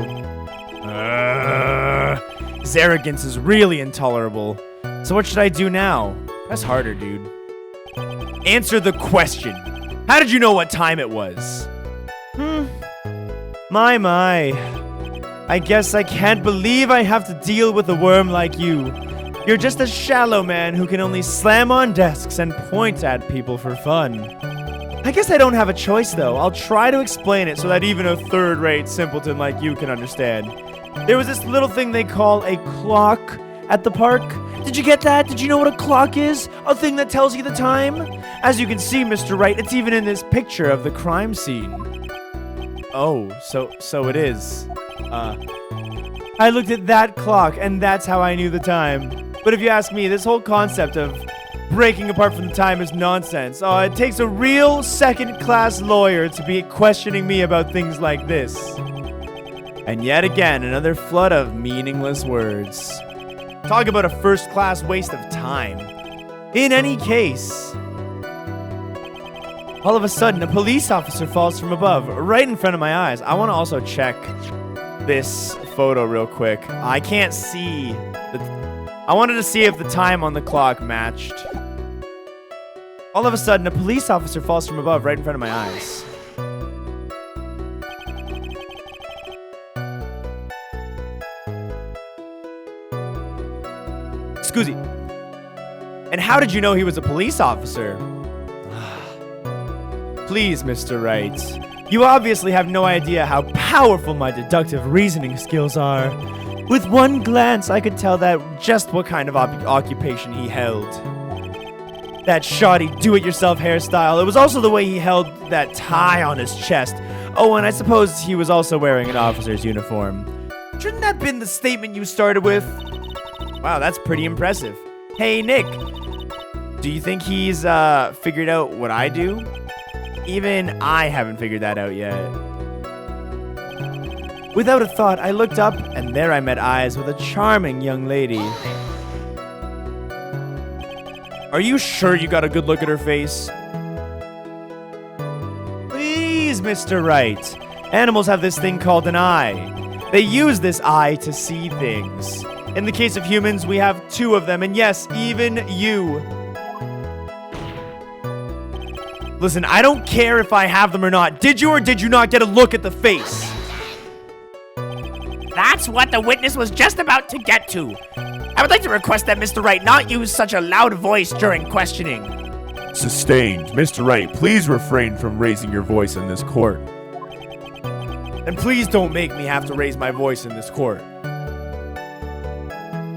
His arrogance is really intolerable. So what should I do now? Press harder, dude. Answer the question. How did you know what time it was? My. I guess I can't believe I have to deal with a worm like you. You're just a shallow man who can only slam on desks and point at people for fun. I guess I don't have a choice, though. I'll try to explain it so that even a third-rate simpleton like you can understand. There was this little thing they call a clock at the park. Did you get that? Did you know what a clock is? A thing that tells you the time? As you can see, Mr. Wright, it's even in this picture of the crime scene. Oh, so it is. I looked at that clock, and that's how I knew the time. But if you ask me, this whole concept of breaking apart from the time is nonsense. It takes a real second-class lawyer to be questioning me about things like this. And yet again, another flood of meaningless words. Talk about a first-class waste of time. In any case, all of a sudden, a police officer falls from above, right in front of my eyes. I want to also check this photo real quick. I can't see. I wanted to see if the time on the clock matched. All of a sudden, a police officer falls from above, right in front of my eyes. Excuse me. And how did you know he was a police officer? Please, Mr. Wright. You obviously have no idea how powerful my deductive reasoning skills are. With one glance, I could tell that just what kind of occupation he held. That shoddy do-it-yourself hairstyle. It was also the way he held that tie on his chest. Oh, and I suppose he was also wearing an officer's uniform. Shouldn't that have been the statement you started with? Wow, that's pretty impressive. Hey, Nick. Do you think he's figured out what I do? Even I haven't figured that out yet. Without a thought, I looked up, and there I met eyes with a charming young lady. Are you sure you got a good look at her face? Please, Mr. Wright. Animals have this thing called an eye. They use this eye to see things. In the case of humans, we have two of them, and yes, even you. Listen, I don't care if I have them or not. Did you or did you not get a look at the face? That's what the witness was just about to get to. I would like to request that Mr. Wright not use such a loud voice during questioning. Sustained. Mr. Wright, please refrain from raising your voice in this court. And please don't make me have to raise my voice in this court.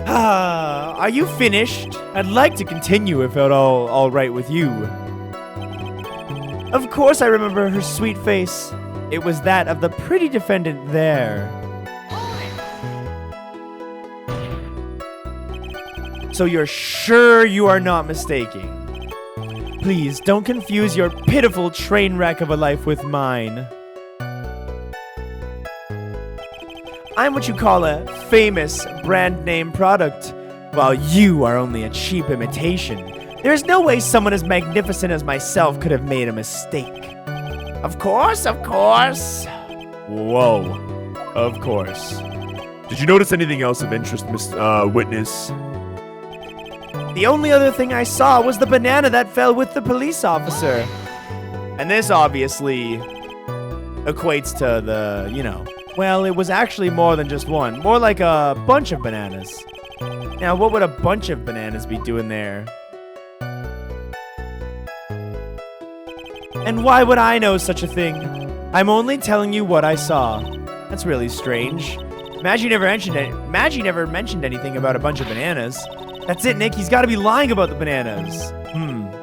Are you finished? I'd like to continue if it's all right with you. Of course I remember her sweet face. It was that of the pretty defendant there. So you're sure you are not mistaken? Please, don't confuse your pitiful train wreck of a life with mine. I'm what you call a famous brand name product, while you are only a cheap imitation. There's no way someone as magnificent as myself could have made a mistake. Of course, of course. Whoa. Of course. Did you notice anything else of interest, witness? The only other thing I saw was the banana that fell with the police officer. And this obviously equates to the, Well, it was actually more than just one. More like a bunch of bananas. Now, what would a bunch of bananas be doing there? And why would I know such a thing? I'm only telling you what I saw. That's really strange. Maggie never mentioned anything about a bunch of bananas. That's it, Nick. He's got to be lying about the bananas.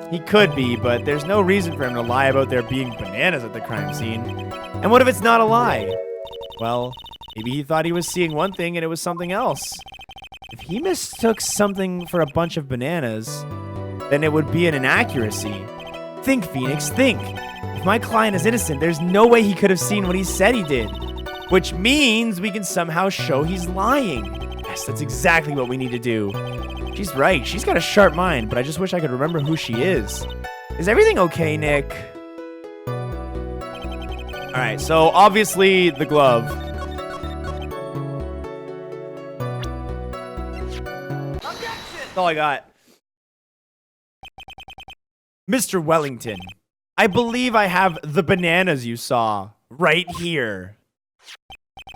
He could be, but there's no reason for him to lie about there being bananas at the crime scene. And what if it's not a lie? Well, maybe he thought he was seeing one thing and it was something else. If he mistook something for a bunch of bananas, then it would be an inaccuracy. Think, Phoenix, think. If my client is innocent, there's no way he could have seen what he said he did. Which means we can somehow show he's lying. Yes, that's exactly what we need to do. She's right. She's got a sharp mind, but I just wish I could remember who she is. Is everything okay, Nick? All right, so obviously the glove. That's all I got. Mr. Wellington, I believe I have the bananas you saw right here.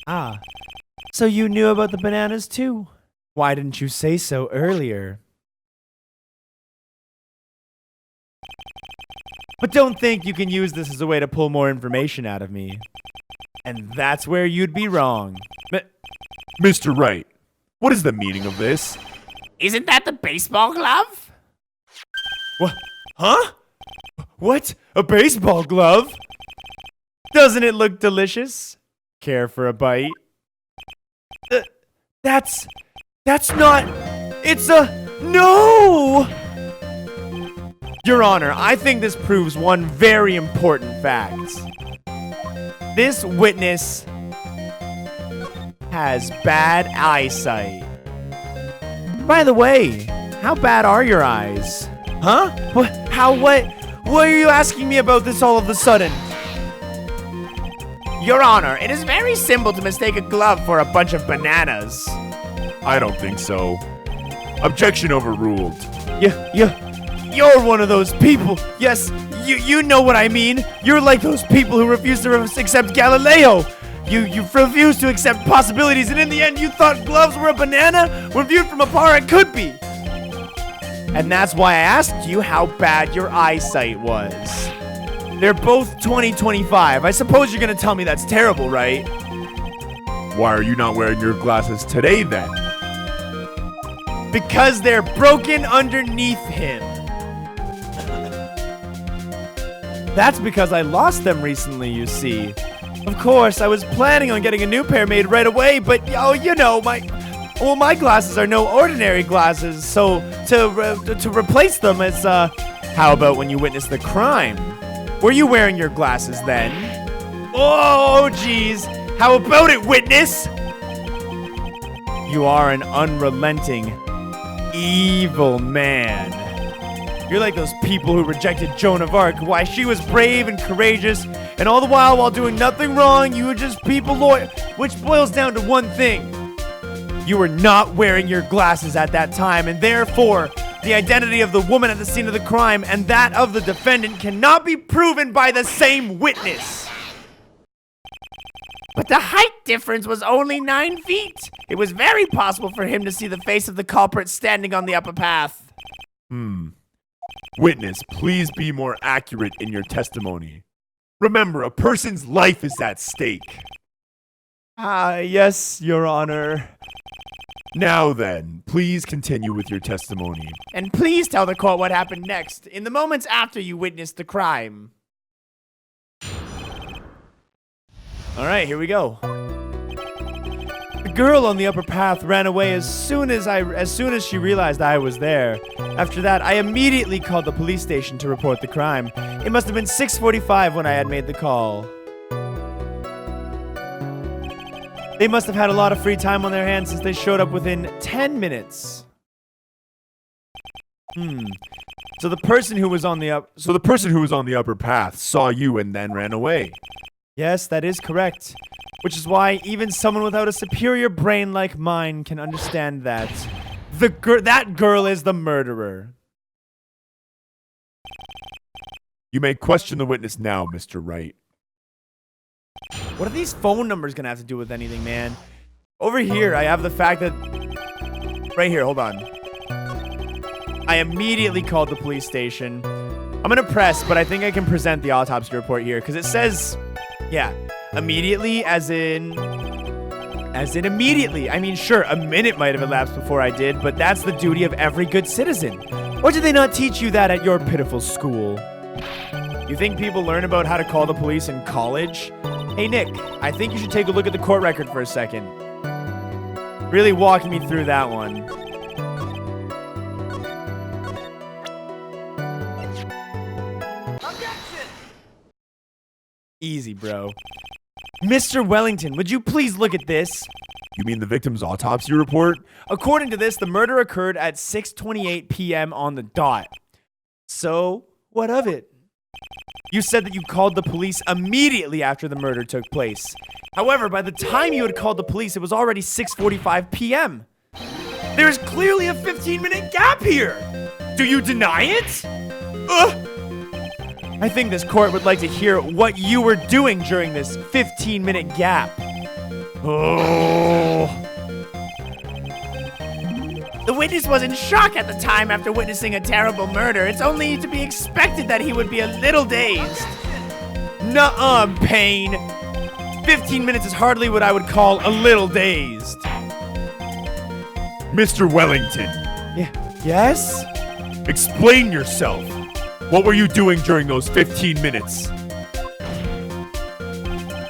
Ah, so you knew about the bananas too? Why didn't you say so earlier? But don't think you can use this as a way to pull more information out of me. And that's where you'd be wrong. Mr. Wright, what is the meaning of this? Isn't that the baseball glove? What? Huh? What? A baseball glove? Doesn't it look delicious? Care for a bite? That's not... It's a... No! Your Honor, I think this proves one very important fact. This witness has bad eyesight. By the way, how bad are your eyes? Huh? What are you asking me about this all of a sudden? Your Honor, it is very simple to mistake a glove for a bunch of bananas. I don't think so. Objection overruled. You're one of those people. Yes, you know what I mean. You're like those people who refuse to accept Galileo. You refuse to accept possibilities, and in the end you thought gloves were a banana? When viewed from afar, it could be. And that's why I asked you how bad your eyesight was. They're both 20/25. I suppose you're gonna tell me that's terrible, right? Why are you not wearing your glasses today then? Because they're broken underneath him. That's because I lost them recently, you see. Of course, I was planning on getting a new pair made right away, but, oh, you know, my glasses are no ordinary glasses, so to replace them, it's, how about when you witnessed the crime? Were you wearing your glasses then? Oh, geez. How about it, witness? You are an unrelenting, evil man. You're like those people who rejected Joan of Arc. Why, she was brave and courageous, and all the while doing nothing wrong, you were just people loyal. Which boils down to one thing. You were not wearing your glasses at that time, and therefore, the identity of the woman at the scene of the crime and that of the defendant cannot be proven by the same witness. But the height difference was only 9 feet. It was very possible for him to see the face of the culprit standing on the upper path. Witness, please be more accurate in your testimony. Remember, a person's life is at stake. Yes, Your Honor. Now then, please continue with your testimony. And please tell the court what happened next, in the moments after you witnessed the crime. All right, here we go. The girl on the upper path ran away as soon as she realized I was there. After that, I immediately called the police station to report the crime. It must have been 6:45 when I had made the call. They must have had a lot of free time on their hands since they showed up within 10 minutes. So the person who was on the upper path saw you and then ran away. Yes, that is correct. Which is why even someone without a superior brain like mine can understand that. That girl is the murderer. You may question the witness now, Mr. Wright. What are these phone numbers gonna have to do with anything, man? Over here, I have the fact that... Right here, hold on. I immediately called the police station. I'm gonna press, but I think I can present the autopsy report here, because it says... Yeah, immediately, as in immediately. I mean, sure, a minute might have elapsed before I did, but that's the duty of every good citizen. Or did they not teach you that at your pitiful school? You think people learn about how to call the police in college? Hey, Nick, I think you should take a look at the court record for a second. Really walking me through that one. Objection! Easy, bro. Mr. Wellington, would you please look at this? You mean the victim's autopsy report? According to this, the murder occurred at 6:28 p.m. on the dot. So, what of it? You said that you called the police immediately after the murder took place. However, by the time you had called the police, it was already 6:45 p.m. There is clearly a 15-minute gap here. Do you deny it? I think this court would like to hear what you were doing during this 15-minute gap. Oh. The witness was in shock at the time after witnessing a terrible murder. It's only to be expected that he would be a little dazed. Nuh-uh, Payne. 15 minutes is hardly what I would call a little dazed. Mr. Wellington, Yes? explain yourself. What were you doing during those 15 minutes?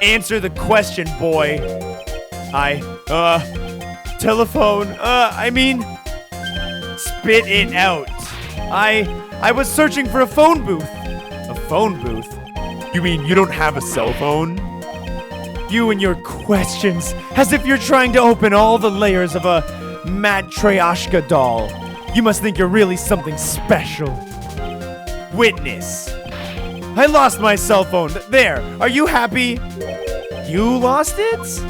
Answer the question, boy. Telephone, spit it out. I was searching for a phone booth. A phone booth? You mean you don't have a cell phone? You and your questions, as if you're trying to open all the layers of a Matryoshka doll. You must think you're really something special. Witness. I lost my cell phone. There, are you happy? You lost it?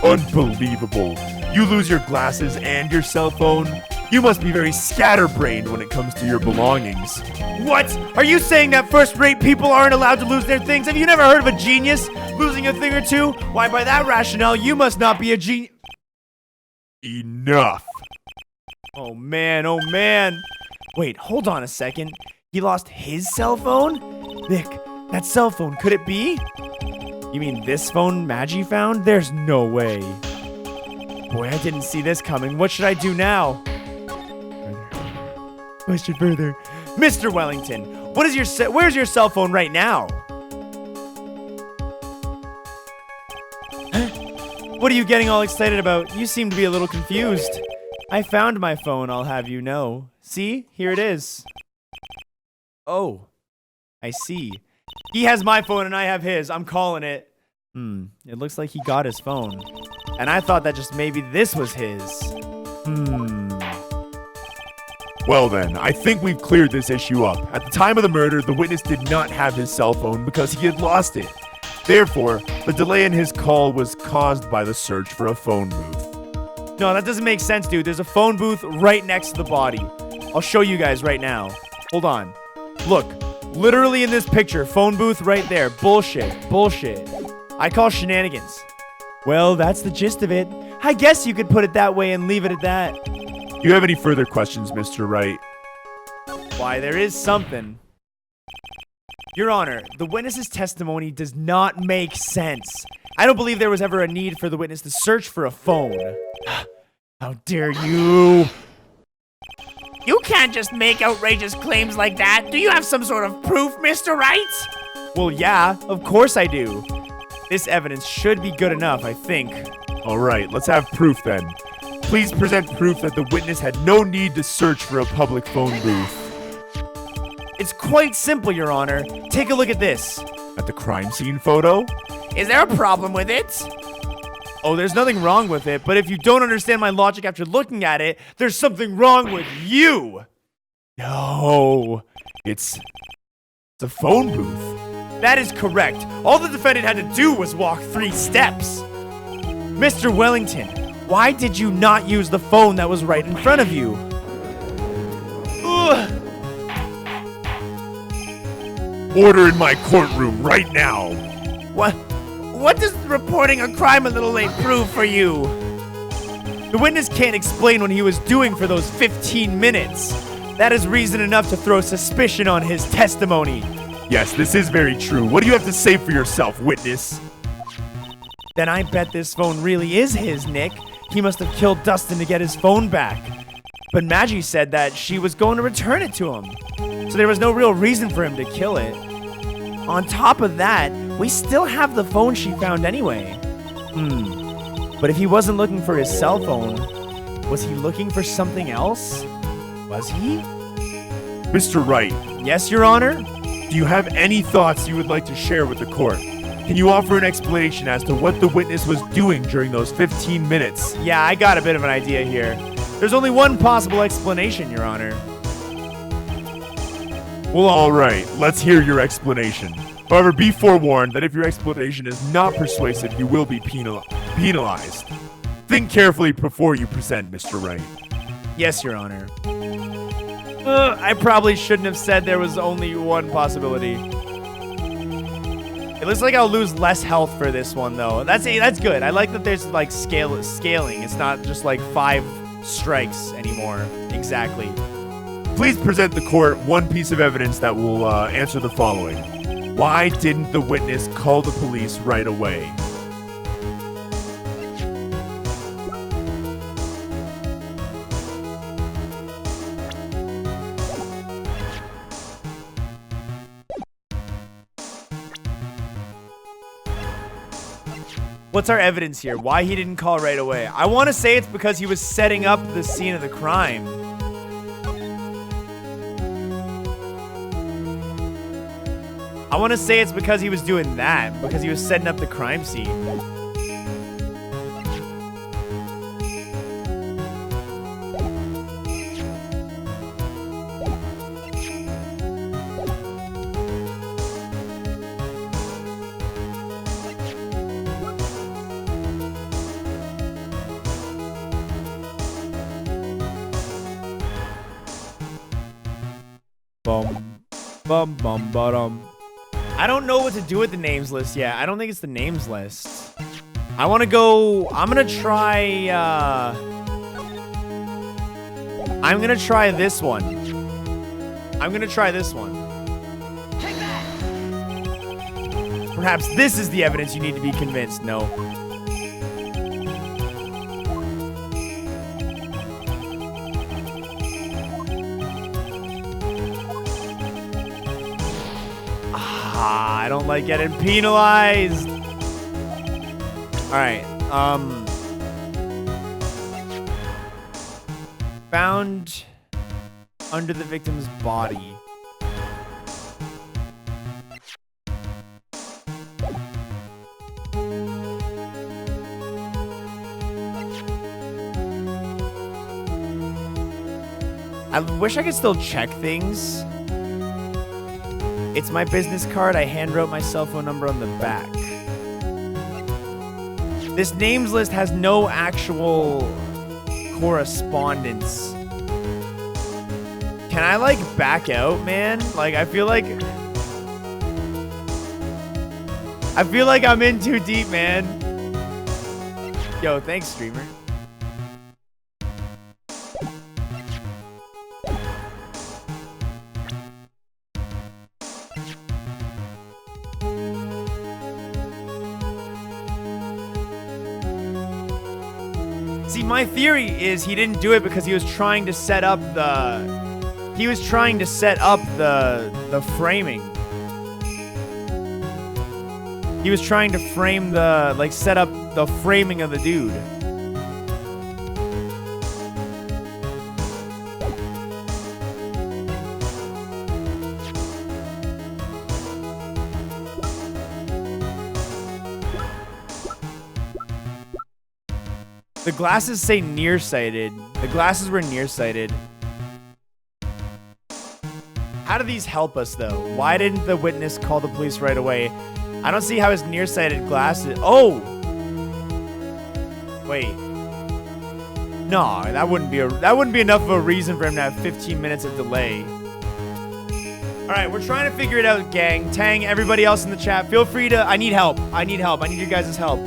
Unbelievable. You lose your glasses and your cell phone? You must be very scatterbrained when it comes to your belongings. What? Are you saying that first-rate people aren't allowed to lose their things? Have you never heard of a genius losing a thing or two? Why, by that rationale, you must not be a genius. Enough. Oh, man, oh, man. Wait, hold on a second. He lost his cell phone? Nick, that cell phone, could it be? You mean this phone Maggie found? There's no way. Boy, I didn't see this coming. What should I do now? Question further. Mr. Wellington, where's your cell phone right now? What are you getting all excited about? You seem to be a little confused. I found my phone, I'll have you know. See? Here it is. Oh, I see. He has my phone and I have his. I'm calling it. It looks like he got his phone. And I thought that just maybe this was his. Well then, I think we've cleared this issue up. At the time of the murder, the witness did not have his cell phone because he had lost it. Therefore, the delay in his call was caused by the search for a phone booth. No, that doesn't make sense, dude. There's a phone booth right next to the body. I'll show you guys right now. Hold on. Look, literally in this picture, phone booth right there. Bullshit. Bullshit. I call shenanigans. Well, that's the gist of it. I guess you could put it that way and leave it at that. Do you have any further questions, Mr. Wright? Why, there is something. Your Honor, the witness's testimony does not make sense. I don't believe there was ever a need for the witness to search for a phone. How dare you? You can't just make outrageous claims like that. Do you have some sort of proof, Mr. Wright? Well, yeah, of course I do. This evidence should be good enough, I think. All right, let's have proof then. Please present proof that the witness had no need to search for a public phone booth. It's quite simple, Your Honor. Take a look at this. At the crime scene photo? Is there a problem with it? Oh, there's nothing wrong with it, but if you don't understand my logic after looking at it, there's something wrong with you! No, it's a phone booth. That is correct. All the defendant had to do was walk 3 steps. Mr. Wellington, why did you not use the phone that was right in front of you? Ugh. Order in my courtroom right now. What does reporting a crime a little late prove for you? The witness can't explain what he was doing for those 15 minutes. That is reason enough to throw suspicion on his testimony. Yes, this is very true. What do you have to say for yourself, witness? Then I bet this phone really is his, Nick. He must have killed Dustin to get his phone back. But Maggie said that she was going to return it to him. So there was no real reason for him to kill it. On top of that, we still have the phone she found anyway. But if he wasn't looking for his cell phone, was he looking for something else? Was he? Mr. Wright, Yes, Your Honor? do you have any thoughts you would like to share with the court? Can you offer an explanation as to what the witness was doing during those 15 minutes? Yeah, I got a bit of an idea here. There's only one possible explanation, Your Honor. Well, all right, let's hear your explanation. However, be forewarned that if your explanation is not persuasive, you will be penalized. Think carefully before you present, Mr. Wright. Yes, Your Honor. I probably shouldn't have said there was only one possibility. It looks like I'll lose less health for this one, though. That's good. I like that there's like scaling. It's not just like 5 strikes anymore. Exactly. Please present the court one piece of evidence that will answer the following. Why didn't the witness call the police right away? What's our evidence here? Why he didn't call right away? I want to say it's because he was setting up the scene of the crime. I want to say it's because he was doing that, because he was setting up the crime scene. I don't know what to do with the names list yet. I don't think it's the names list. I want to go... I'm going to try this one. I'm going to try this one. Perhaps this is the evidence you need to be convinced. No. I don't like getting penalized. All right. Found under the victim's body. I wish I could still check things. It's my business card. I handwrote my cell phone number on the back. This names list has no actual correspondence. Can I, like, back out, man? Like, I feel like I'm in too deep, man. Yo, thanks, streamer. See, my theory is he didn't do it because he was trying to set up the... He was trying to set up the framing. He was trying to frame the... Like, set up the framing of the dude. The glasses say nearsighted. The glasses were nearsighted. How do these help us, though? Why didn't the witness call the police right away? I don't see how his nearsighted glasses... Oh! Wait. No, that wouldn't be enough of a reason for him to have 15 minutes of delay. right, we're trying to figure it out, gang. Tang, everybody else in the chat, feel free to... I need help. I need help. I need your guys' help.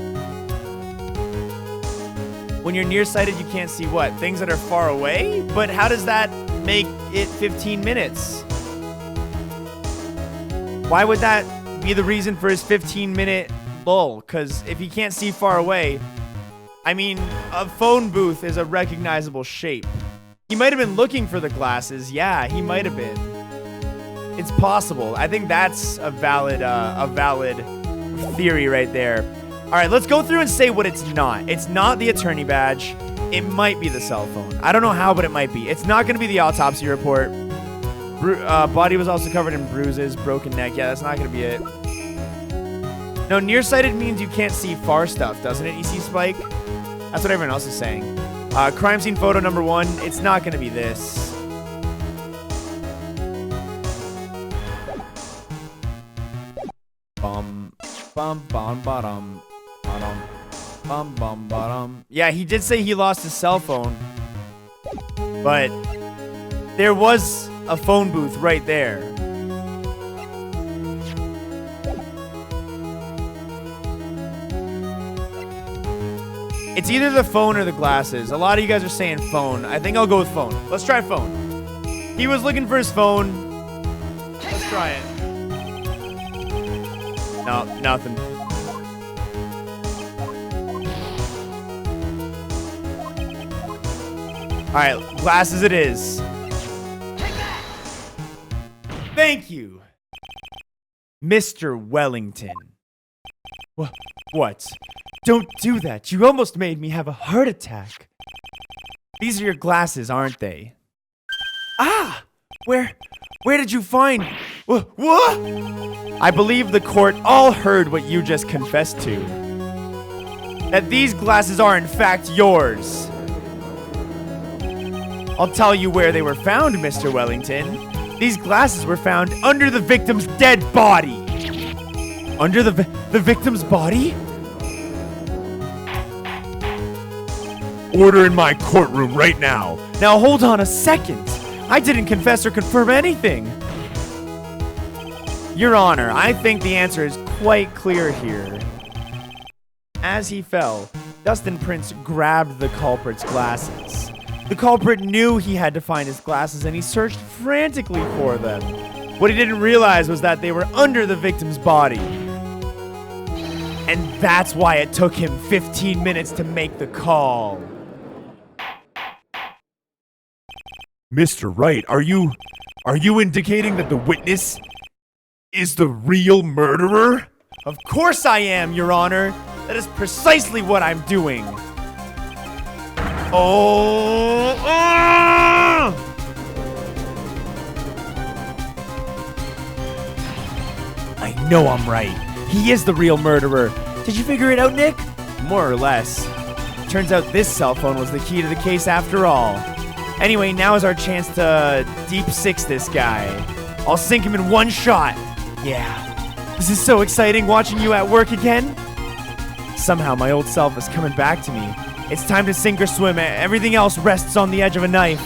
When you're nearsighted, you can't see what? Things that are far away? But how does that make it 15 minutes? Why would that be the reason for his 15-minute lull? Because if he can't see far away... I mean, a phone booth is a recognizable shape. He might have been looking for the glasses. Yeah, he might have been. It's possible. I think that's a valid theory right there. All right, let's go through and say what it's not. It's not the attorney badge. It might be the cell phone. I don't know how, but it might be. It's not going to be the autopsy report. Body was also covered in bruises, broken neck. Yeah, that's not going to be it. No, nearsighted means you can't see far stuff, doesn't it, EC Spike? That's what everyone else is saying. Crime scene photo number 1. It's not going to be this. Yeah, he did say he lost his cell phone. But there was a phone booth right there. It's either the phone or the glasses. A lot of you guys are saying phone. I think I'll go with phone. Let's try phone. He was looking for his phone. Let's try it. No, nothing. All right, glasses it is. Thank you, Mr. Wellington. What? Don't do that. You almost made me have a heart attack. These are your glasses, aren't they? Ah! Where did you find... What? I believe the court all heard what you just confessed to. That these glasses are in fact yours. I'll tell you where they were found, Mr. Wellington. These glasses were found under the victim's dead body. Under the victim's body? Order in my courtroom right now. Now hold on a second. I didn't confess or confirm anything. Your Honor, I think the answer is quite clear here. As he fell, Dustin Prince grabbed the culprit's glasses. The culprit knew he had to find his glasses and he searched frantically for them. What he didn't realize was that they were under the victim's body. And that's why it took him 15 minutes to make the call. Mr. Wright, are you indicating that the witness is the real murderer? Of course I am, Your Honor. That is precisely what I'm doing. Oh! I know I'm right. He is the real murderer. Did you figure it out, Nick? More or less. Turns out this cell phone was the key to the case after all. Anyway, now is our chance to deep six this guy. I'll sink him in one shot. Yeah. This is so exciting watching you at work again. Somehow my old self is coming back to me. It's time to sink or swim. Everything else rests on the edge of a knife.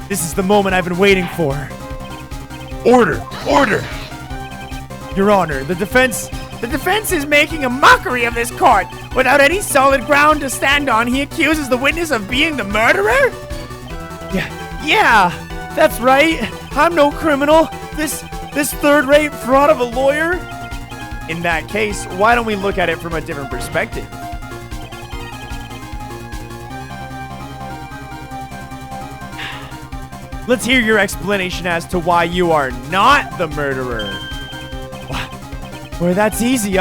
This is the moment I've been waiting for. Order! Order! Your Honor, the defense is making a mockery of this court. Without any solid ground to stand on, he accuses the witness of being the murderer? Yeah, that's right. I'm no criminal. This third-rate fraud of a lawyer? In that case, why don't we look at it from a different perspective? Let's hear your explanation as to why you are not the murderer. Well, that's easy.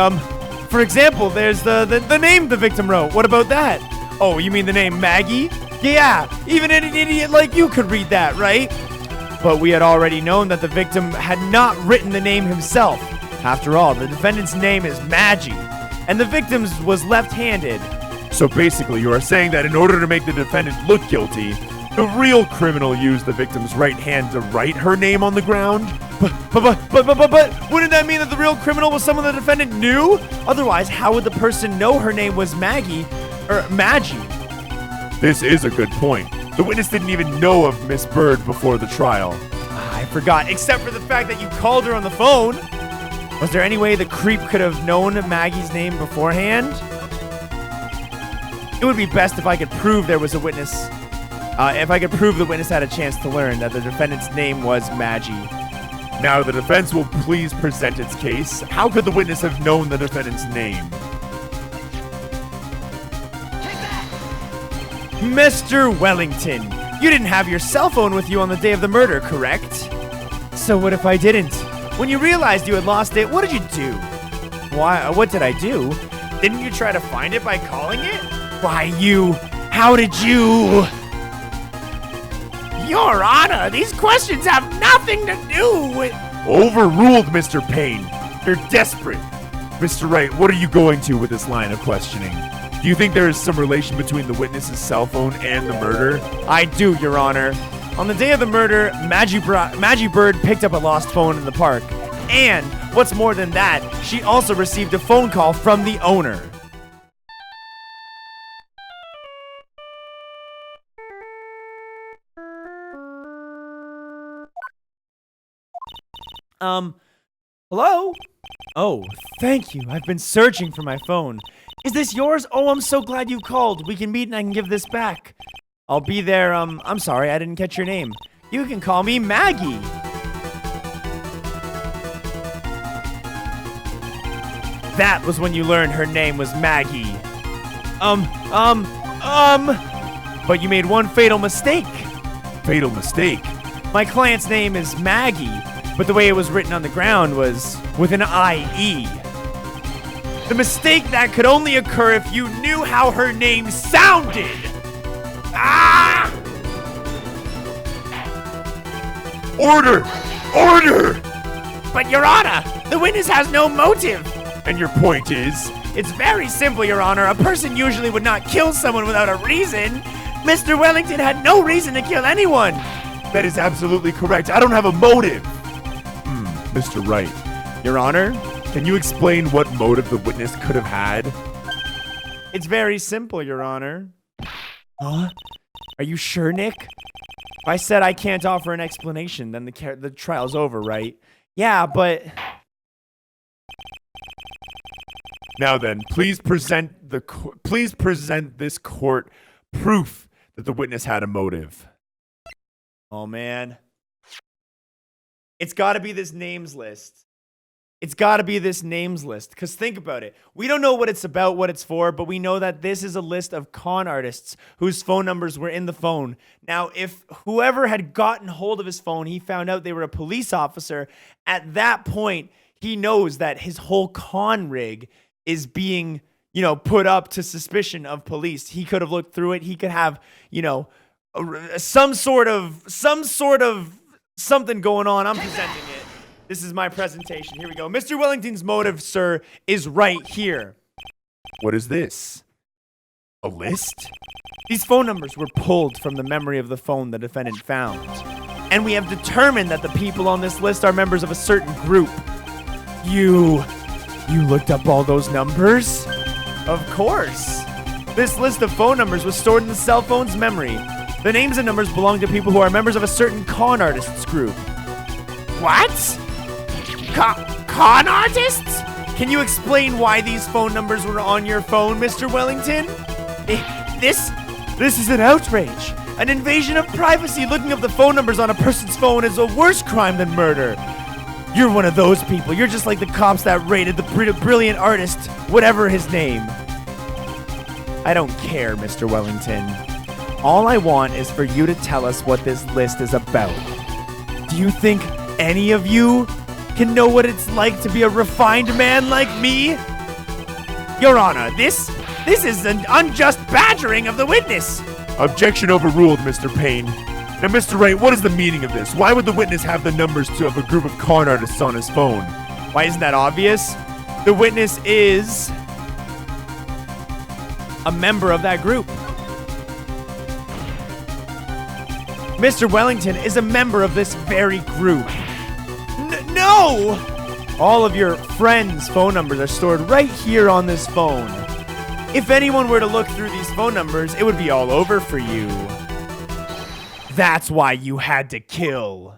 For example, there's the name the victim wrote. What about that? Oh, you mean the name Maggie? Yeah, even an idiot like you could read that, right? But we had already known that the victim had not written the name himself. After all, the defendant's name is Maggie, and the victim's was left-handed. So basically, you are saying that in order to make the defendant look guilty, the real criminal used the victim's right hand to write her name on the ground? But wouldn't that mean that the real criminal was someone the defendant knew? Otherwise, how would the person know her name was Maggie? This is a good point. The witness didn't even know of Miss Bird before the trial. I I forgot, except for the fact that you called her on the phone. Was there any way the creep could have known Maggie's name beforehand? It would be best if I could prove there was a witness. If I could prove the witness had a chance to learn that the defendant's name was Maggie. Now the defense will please present its case. How could the witness have known the defendant's name? Mr. Wellington, you didn't have your cell phone with you on the day of the murder, correct? So what if I didn't? When you realized you had lost it, what did you do? Why? What did I do? Didn't you try to find it by calling it? Why, how did you? Your Honor, these questions have nothing to do with... Overruled, Mr. Payne. You're desperate. Mr. Wright, what are you going to with this line of questioning? Do you think there is some relation between the witness's cell phone and the murder? I do, Your Honor. On the day of the murder, Maggie Bird picked up a lost phone in the park. And, what's more than that, she also received a phone call from the owner. Hello? Oh, thank you. I've been searching for my phone. Is this yours? Oh, I'm so glad you called. We can meet and I can give this back. I'll be there, I'm sorry, I didn't catch your name. You can call me Maggie. That was when you learned her name was Maggie. But you made one fatal mistake. Fatal mistake? My client's name is Maggie, but the way it was written on the ground was with an I-E. The mistake that could only occur if you knew how her name sounded. Ah! Order! Order! But, Your Honor, the witness has no motive. And your point is? It's very simple, Your Honor. A person usually would not kill someone without a reason. Mr. Wellington had no reason to kill anyone. That is absolutely correct. I don't have a motive. Mr. Wright. Your Honor? Can you explain what motive the witness could have had? It's very simple, Your Honor. Huh? Are you sure, Nick? If I said I can't offer an explanation, then the trial's over, right? Yeah, but... Now then, please present this court proof that the witness had a motive. Oh, man. It's got to be this names list. It's got to be this names list. Because think about it. We don't know what it's about, what it's for, but we know that this is a list of con artists whose phone numbers were in the phone. Now, if whoever had gotten hold of his phone, he found out they were a police officer, at that point, he knows that his whole con rig is being, put up to suspicion of police. He could have looked through it. He could have, some sort of something going on. I'm presenting it. This is my presentation. Here we go. Mr. Wellington's motive, sir, is right here. What is this? A list? These phone numbers were pulled from the memory of the phone the defendant found. And we have determined that the people on this list are members of a certain group. You looked up all those numbers? Of course. This list of phone numbers was stored in the cell phone's memory. The names and numbers belong to people who are members of a certain con artists group. What? Con artists? Can you explain why these phone numbers were on your phone, Mr. Wellington? This is an outrage. An invasion of privacy. Looking up the phone numbers on a person's phone is a worse crime than murder. You're one of those people. You're just like the cops that raided the brilliant artist, whatever his name. I don't care, Mr. Wellington. All I want is for you to tell us what this list is about. Do you think any of you can know what it's like to be a refined man like me? Your Honor, this is an unjust badgering of the witness. Objection overruled, Mr. Payne. Now, Mr. Wright, what is the meaning of this? Why would the witness have the numbers of a group of con artists on his phone? Why isn't that obvious? The witness is a member of that group. Mr. Wellington is a member of this very group. No! All of your friends' phone numbers are stored right here on this phone. If anyone were to look through these phone numbers, it would be all over for you. That's why you had to kill.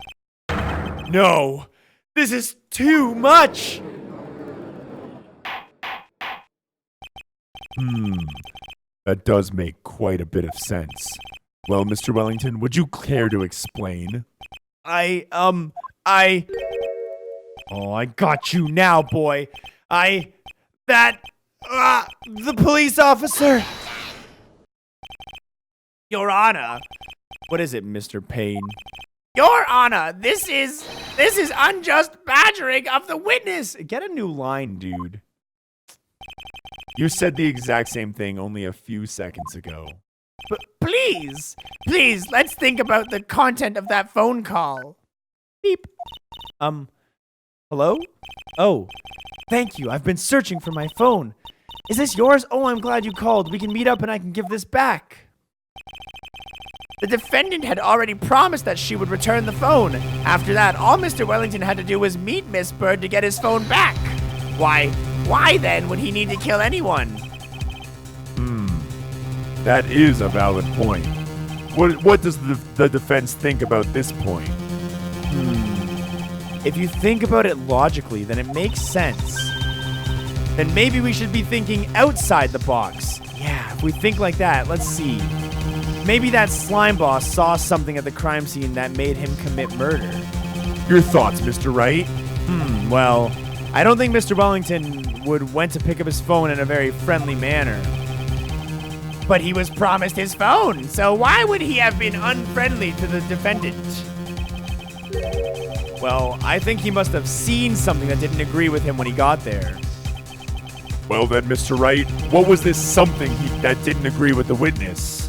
No, this is too much. That does make quite a bit of sense. Well, Mr. Wellington, would you care to explain? Oh, I got you now, boy. The police officer. Your Honor. What is it, Mr. Payne? Your Honor, this is unjust badgering of the witness. Get a new line, dude. You said the exact same thing only a few seconds ago. But please, let's think about the content of that phone call. Beep. Hello? Oh, thank you. I've been searching for my phone. Is this yours? Oh, I'm glad you called. We can meet up and I can give this back. The defendant had already promised that she would return the phone. After that, all Mr. Wellington had to do was meet Miss Bird to get his phone back. Why then would he need to kill anyone? That is a valid point. What does the defense think about this point? If you think about it logically, then it makes sense. Then maybe we should be thinking outside the box. Yeah, if we think like that, let's see. Maybe that slime boss saw something at the crime scene that made him commit murder. Your thoughts, Mr. Wright? Well, I don't think Mr. Wellington went to pick up his phone in a very friendly manner. But he was promised his phone, so why would he have been unfriendly to the defendant? Well, I think he must have seen something that didn't agree with him when he got there. Well then, Mr. Wright, what was this something that didn't agree with the witness?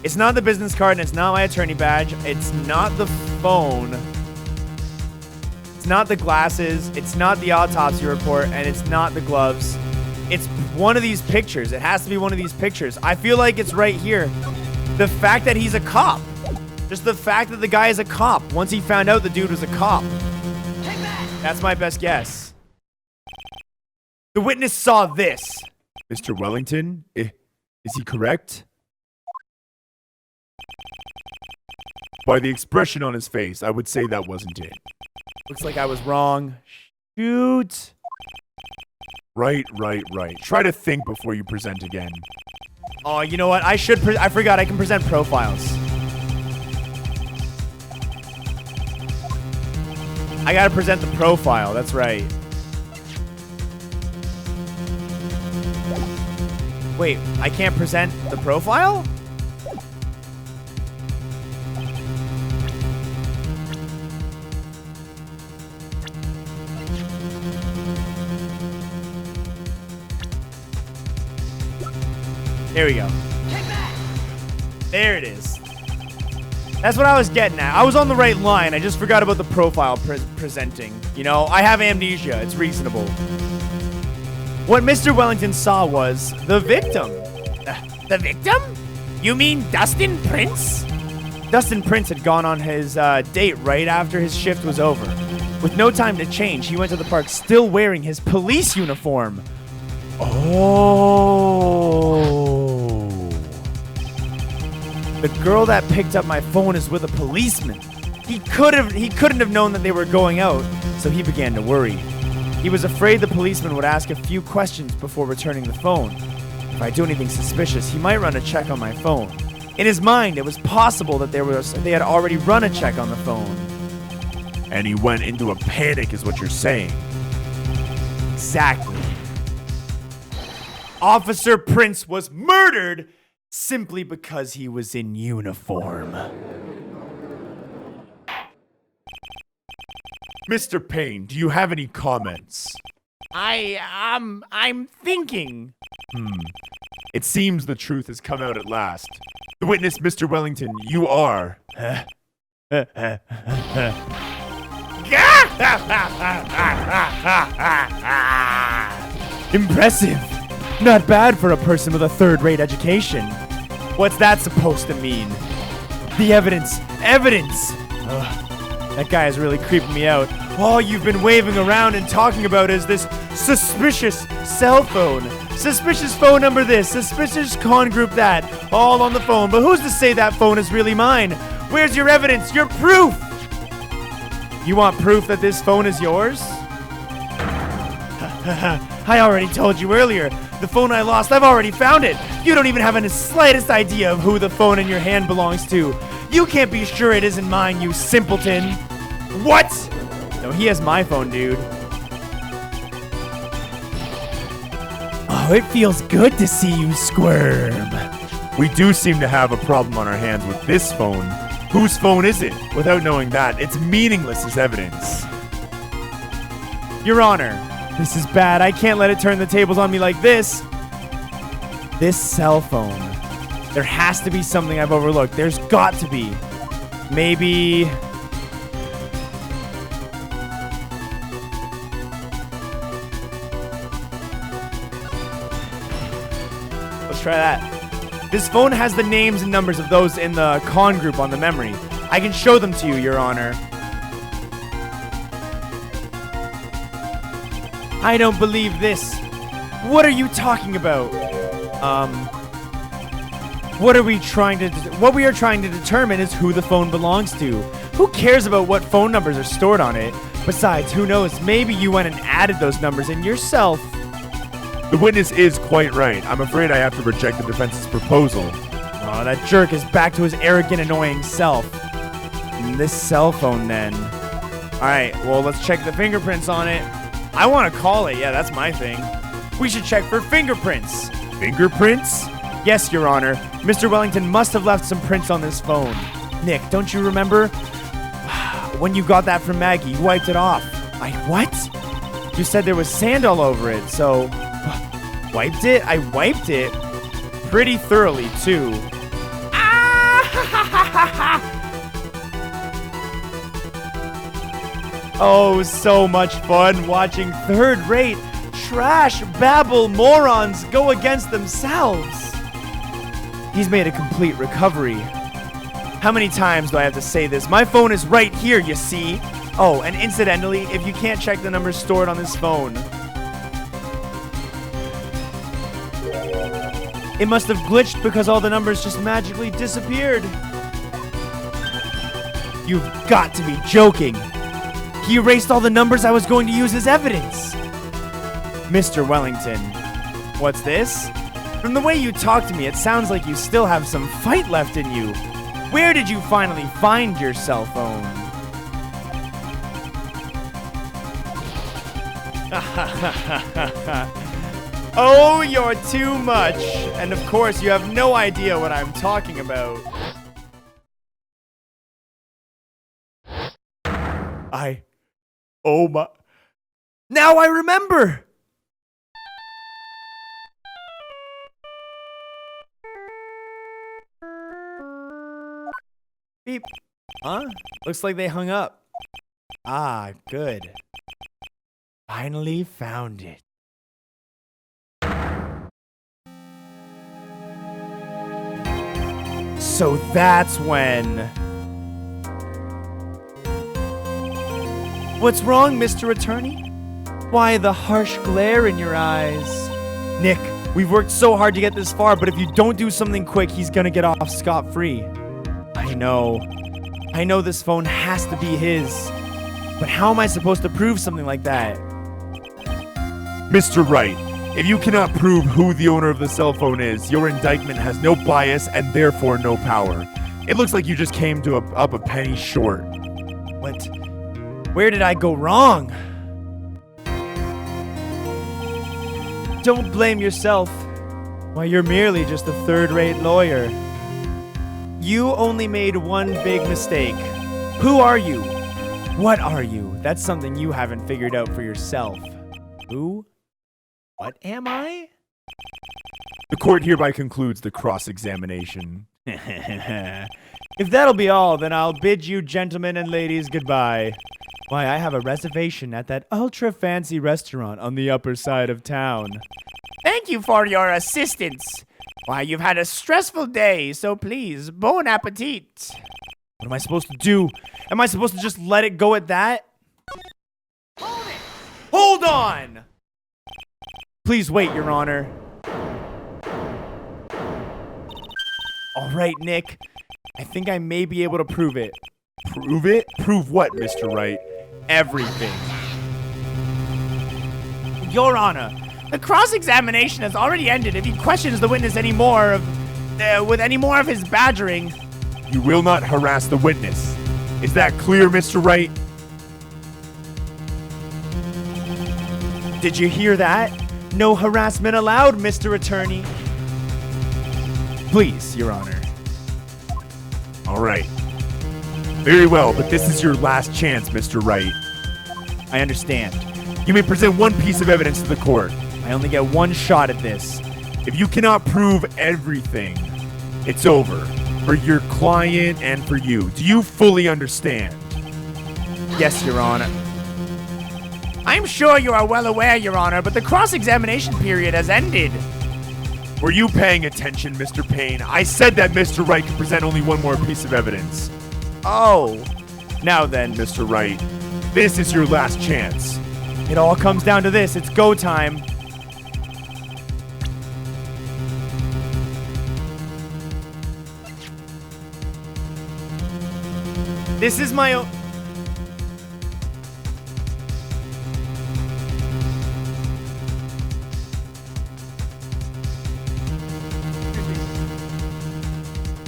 It's not the business card and it's not my attorney badge. It's not the phone. It's not the glasses. It's not the autopsy report and it's not the gloves. It's one of these pictures. It has to be one of these pictures. I feel like it's right here. The fact that he's a cop. Just the fact that the guy is a cop. Once he found out the dude was a cop. That's my best guess. The witness saw this. Mr. Wellington, is he correct? By the expression on his face, I would say that wasn't it. Looks like I was wrong. Shoot. Right. Try to think before you present again. Oh, you know what? I forgot I can present profiles. I gotta present the profile, that's right. Wait, I can't present the profile? There we go. There it is. That's what I was getting at. I was on the right line. I just forgot about the profile presenting. You know, I have amnesia. It's reasonable. What Mr. Wellington saw was the victim. The victim? You mean Dustin Prince? Dustin Prince had gone on his date right after his shift was over. With no time to change, he went to the park still wearing his police uniform. Oh. The girl that picked up my phone is with a policeman. He couldn't have known that they were going out, so he began to worry. He was afraid the policeman would ask a few questions before returning the phone. If I do anything suspicious, he might run a check on my phone. In his mind, it was possible that they had already run a check on the phone. And he went into a panic is what you're saying. Exactly. Officer Prince was murdered simply because he was in uniform. Mr. Payne, do you have any comments? I'm thinking. It seems the truth has come out at last. The witness, Mr. Wellington, you are... Impressive. Not bad for a person with a third-rate education. What's that supposed to mean? The evidence. Evidence! Ugh, that guy is really creeping me out. All you've been waving around and talking about is this suspicious cell phone. Suspicious phone number this, suspicious con group that. All on the phone, but who's to say that phone is really mine? Where's your evidence? Your proof? You want proof that this phone is yours? I already told you earlier. The phone I lost, I've already found it. You don't even have the slightest idea of who the phone in your hand belongs to. You can't be sure it isn't mine, you simpleton. What? No, he has my phone, dude. Oh, it feels good to see you squirm. We do seem to have a problem on our hands with this phone. Whose phone is it? Without knowing that, it's meaningless as evidence. Your Honor, this is bad. I can't let it turn the tables on me like this. This cell phone. There has to be something I've overlooked. There's got to be. Maybe... Let's try that. This phone has the names and numbers of those in the con group on the memory. I can show them to you, Your Honor. I don't believe this. What are you talking about? What we are trying to determine is who the phone belongs to. Who cares about what phone numbers are stored on it? Besides, who knows? Maybe you went and added those numbers in yourself. The witness is quite right. I'm afraid I have to reject the defense's proposal. Oh, that jerk is back to his arrogant, annoying self. And this cell phone, then. Alright, well, let's check the fingerprints on it. I want to call it. Yeah, that's my thing. We should check for fingerprints. Fingerprints? Yes, Your Honor. Mr. Wellington must have left some prints on this phone. Nick, don't you remember? When you got that from Maggie, you wiped it off. What? You said there was sand all over it, so... Wiped it? I wiped it. Pretty thoroughly, too. Oh, so much fun watching third-rate, trash, babble morons go against themselves. He's made a complete recovery. How many times do I have to say this? My phone is right here, you see. Oh, and incidentally, if you can't check the numbers stored on this phone, it must have glitched because all the numbers just magically disappeared. You've got to be joking. He erased all the numbers I was going to use as evidence. Mr. Wellington, what's this? From the way you talk to me, it sounds like you still have some fight left in you. Where did you finally find your cell phone? Oh, you're too much. And of course, you have no idea what I'm talking about. Oh my. Now I remember. Beep. Huh? Looks like they hung up. Ah, good. Finally found it. So that's when... What's wrong, Mr. Attorney? Why the harsh glare in your eyes? Nick, we've worked so hard to get this far, but if you don't do something quick, he's gonna get off scot-free. I know this phone has to be his. But how am I supposed to prove something like that? Mr. Wright, if you cannot prove who the owner of the cell phone is, your indictment has no bias and therefore no power. It looks like you just came to up a penny short. What? Where did I go wrong? Don't blame yourself. Why, you're merely just a third-rate lawyer. You only made one big mistake. Who are you? What are you? That's something you haven't figured out for yourself. Who? What am I? The court hereby concludes the cross-examination. If that'll be all, then I'll bid you gentlemen and ladies goodbye. Why, I have a reservation at that ultra-fancy restaurant on the upper side of town. Thank you for your assistance. Why, you've had a stressful day, so please, bon appetit. What am I supposed to do? Am I supposed to just let it go at that? Hold on! Please wait, Your Honor. All right, Nick. I think I may be able to prove it. Prove it? Prove what, Mr. Wright? Everything. Your Honor, the cross-examination has already ended. If he questions the witness anymore with any more of his badgering... You will not harass the witness. Is that clear, Mr. Wright? Did you hear that? No harassment allowed, Mr. Attorney. Please, Your Honor. All right. Very well, but this is your last chance, Mr. Wright. I understand. You may present one piece of evidence to the court. I only get one shot at this. If you cannot prove everything, it's over. For your client and for you. Do you fully understand? Yes, Your Honor. I'm sure you are well aware, Your Honor, but the cross-examination period has ended. Were you paying attention, Mr. Payne? I said that Mr. Wright could present only one more piece of evidence. Oh. Now then, Mr. Wright, this is your last chance. it all comes down to this. It's go time. This is my own...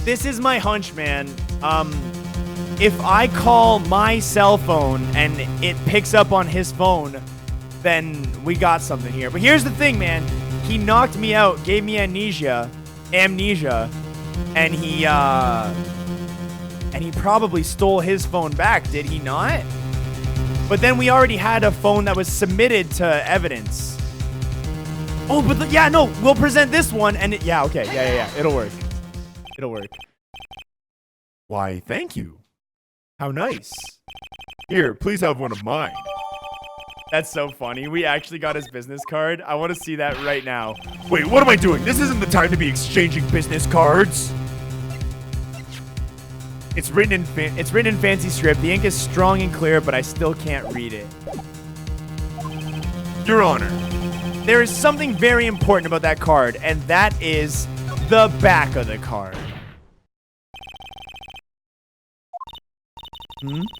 This is my hunch, man. If I call my cell phone and it picks up on his phone, then we got something here. But here's the thing, man. He knocked me out, gave me amnesia, and he probably stole his phone back, did he not? But then we already had a phone that was submitted to evidence. Oh, but yeah, no, we'll present this one, and yeah, okay, yeah, it'll work. It'll work. Why, thank you. How nice. Here, please have one of mine. That's so funny. We actually got his business card. I want to see that right now. Wait, what am I doing? This isn't the time to be exchanging business cards. It's written in fancy script. The ink is strong and clear, but I still can't read it. Your Honor. There is something very important about that card, and that is the back of the card.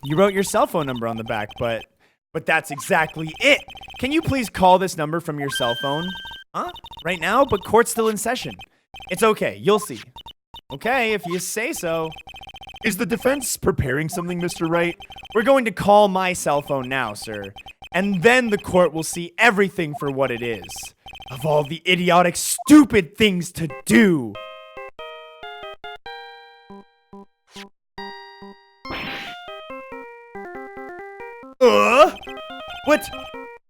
You wrote your cell phone number on the back, but that's exactly it. Can you please call this number from your cell phone? Huh? Right now? But court's still in session. It's okay. You'll see. Okay, if you say so. Is the defense preparing something, Mr. Wright? We're going to call my cell phone now, sir. And then the court will see everything for what it is. Of all the idiotic, stupid things to do. What?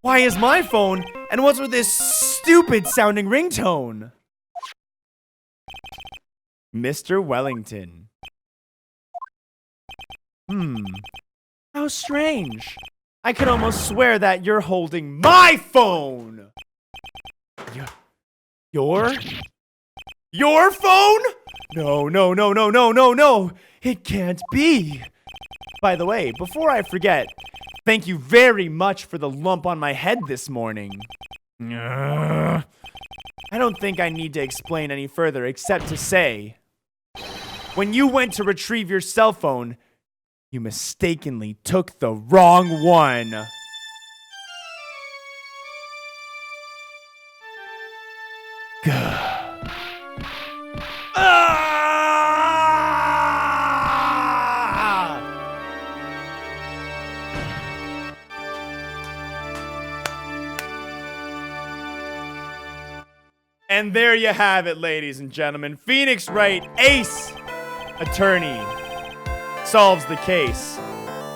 Why is my phone? And what's with this stupid sounding ringtone? Mr. Wellington. How strange. I could almost swear that you're holding my phone. Your phone? No. It can't be. By the way, before I forget, thank you very much for the lump on my head this morning. I don't think I need to explain any further except to say, when you went to retrieve your cell phone, you mistakenly took the wrong one. And there you have it, ladies and gentlemen. Phoenix Wright, ace attorney, solves the case.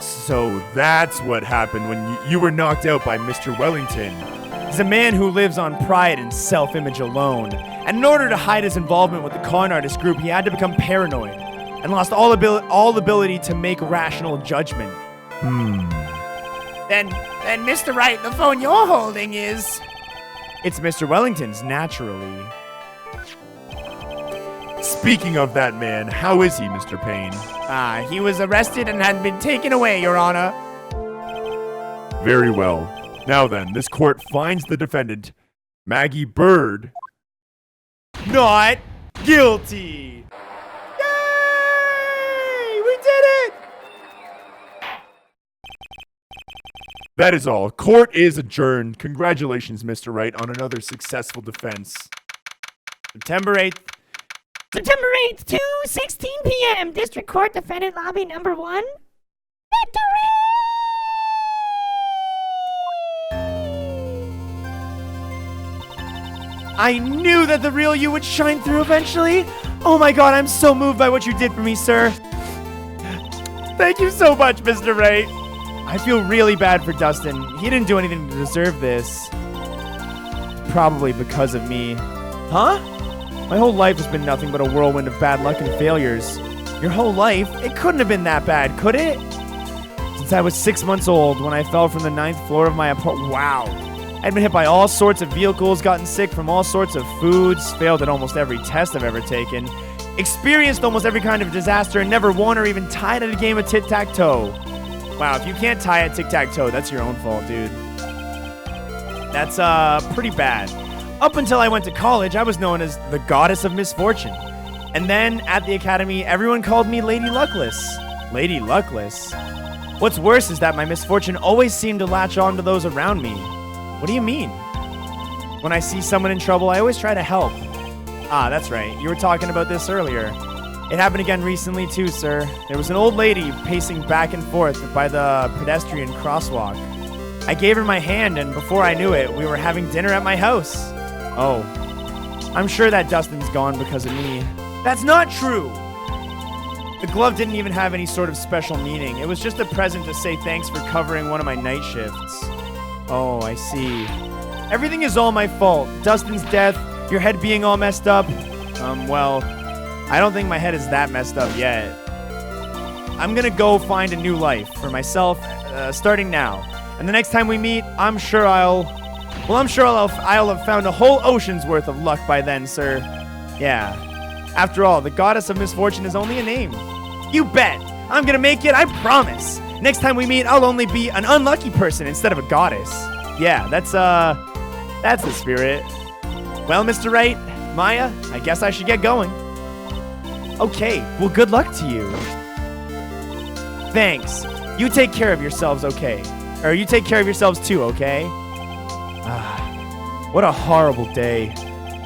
So that's what happened when you were knocked out by Mr. Wellington. He's a man who lives on pride and self-image alone. And in order to hide his involvement with the con artist group, he had to become paranoid and lost all ability to make rational judgment. Then, Mr. Wright, the phone you're holding is... It's Mr. Wellington's, naturally. Speaking of that man, how is he, Mr. Payne? He was arrested and had been taken away, Your Honor. Very well. Now then, this court finds the defendant, Maggie Bird, Not guilty. Yay! We did it! That is all. Court is adjourned. Congratulations, Mr. Wright, on another successful defense. September 8th. September 8th, 2:16 p.m. District Court Defendant Lobby Number 1. Victory! I knew that the real you would shine through eventually. Oh my god, I'm so moved by what you did for me, sir. Thank you so much, Mr. Wright. I feel really bad for Dustin. He didn't do anything to deserve this. Probably because of me. Huh? My whole life has been nothing but a whirlwind of bad luck and failures. Your whole life? It couldn't have been that bad, could it? Since I was 6 months old, when I fell from the 9th floor of my apartment. Wow. I'd been hit by all sorts of vehicles, gotten sick from all sorts of foods, failed at almost every test I've ever taken, experienced almost every kind of disaster, and never won or even tied at a game of tic-tac-toe. Wow, if you can't tie at tic-tac-toe, that's your own fault, dude. That's, pretty bad. Up until I went to college, I was known as the Goddess of Misfortune. And then, at the academy, everyone called me Lady Luckless. Lady Luckless? What's worse is that my misfortune always seemed to latch on to those around me. What do you mean? When I see someone in trouble, I always try to help. Ah, that's right. You were talking about this earlier. It happened again recently too, sir. There was an old lady pacing back and forth by the pedestrian crosswalk. I gave her my hand, and before I knew it, we were having dinner at my house. Oh. I'm sure that Dustin's gone because of me. That's not true! The glove didn't even have any sort of special meaning. It was just a present to say thanks for covering one of my night shifts. Oh, I see. Everything is all my fault. Dustin's death, your head being all messed up. Well, I don't think my head is that messed up yet. I'm gonna go find a new life for myself, starting now. And the next time we meet, I'm sure I'll have found a whole ocean's worth of luck by then, sir. Yeah. After all, the Goddess of Misfortune is only a name. You bet! I'm gonna make it, I promise! Next time we meet, I'll only be an unlucky person instead of a goddess. Yeah, that's the spirit. Well, Mr. Wright, Maya, I guess I should get going. Okay, well, good luck to you. Thanks. You take care of yourselves, okay? Or you take care of yourselves too, okay? What a horrible day.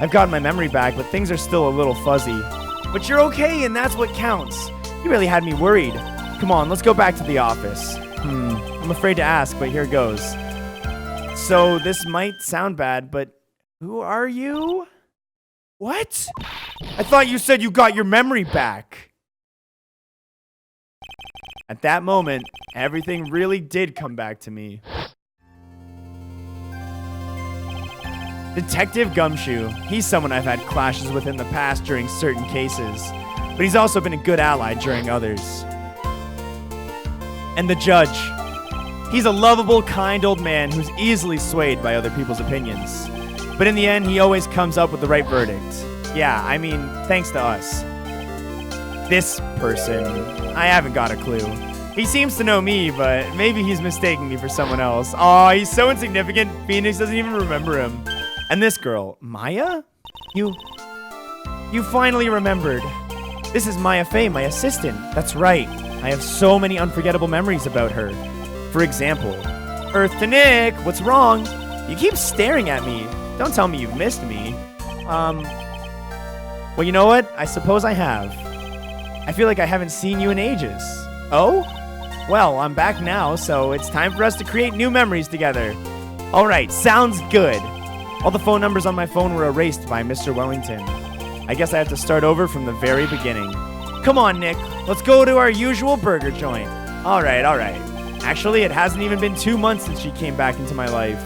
I've gotten my memory back, but things are still a little fuzzy. But you're okay, and that's what counts. You really had me worried. Come on, let's go back to the office. I'm afraid to ask, but here goes. So this might sound bad, but who are you? What? I thought you said you got your memory back. At that moment, everything really did come back to me. Detective Gumshoe. He's someone I've had clashes with in the past during certain cases, but he's also been a good ally during others. And the judge. He's a lovable, kind old man who's easily swayed by other people's opinions. But in the end, he always comes up with the right verdict. Yeah, I mean, thanks to us. This person, I haven't got a clue. He seems to know me, but maybe he's mistaking me for someone else. Aw, he's so insignificant, Phoenix doesn't even remember him. And this girl, Maya? You finally remembered. This is Maya Fey, my assistant. That's right. I have so many unforgettable memories about her. For example, Earth to Nick, what's wrong? You keep staring at me. Don't tell me you've missed me. Well, you know what? I suppose I have. I feel like I haven't seen you in ages. Oh? Well, I'm back now, so it's time for us to create new memories together. All right, sounds good. All the phone numbers on my phone were erased by Mr. Wellington. I guess I have to start over from the very beginning. Come on, Nick. Let's go to our usual burger joint. All right. Actually, it hasn't even been 2 months since she came back into my life.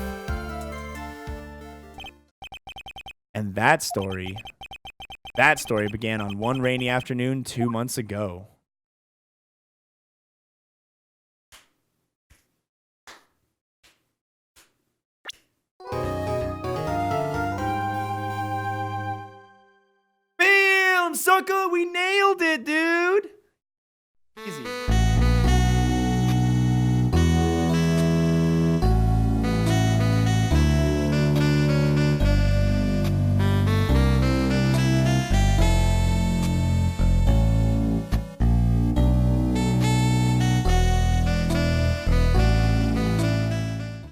And that story began on one rainy afternoon 2 months ago. sucker! We nailed it, dude! Easy.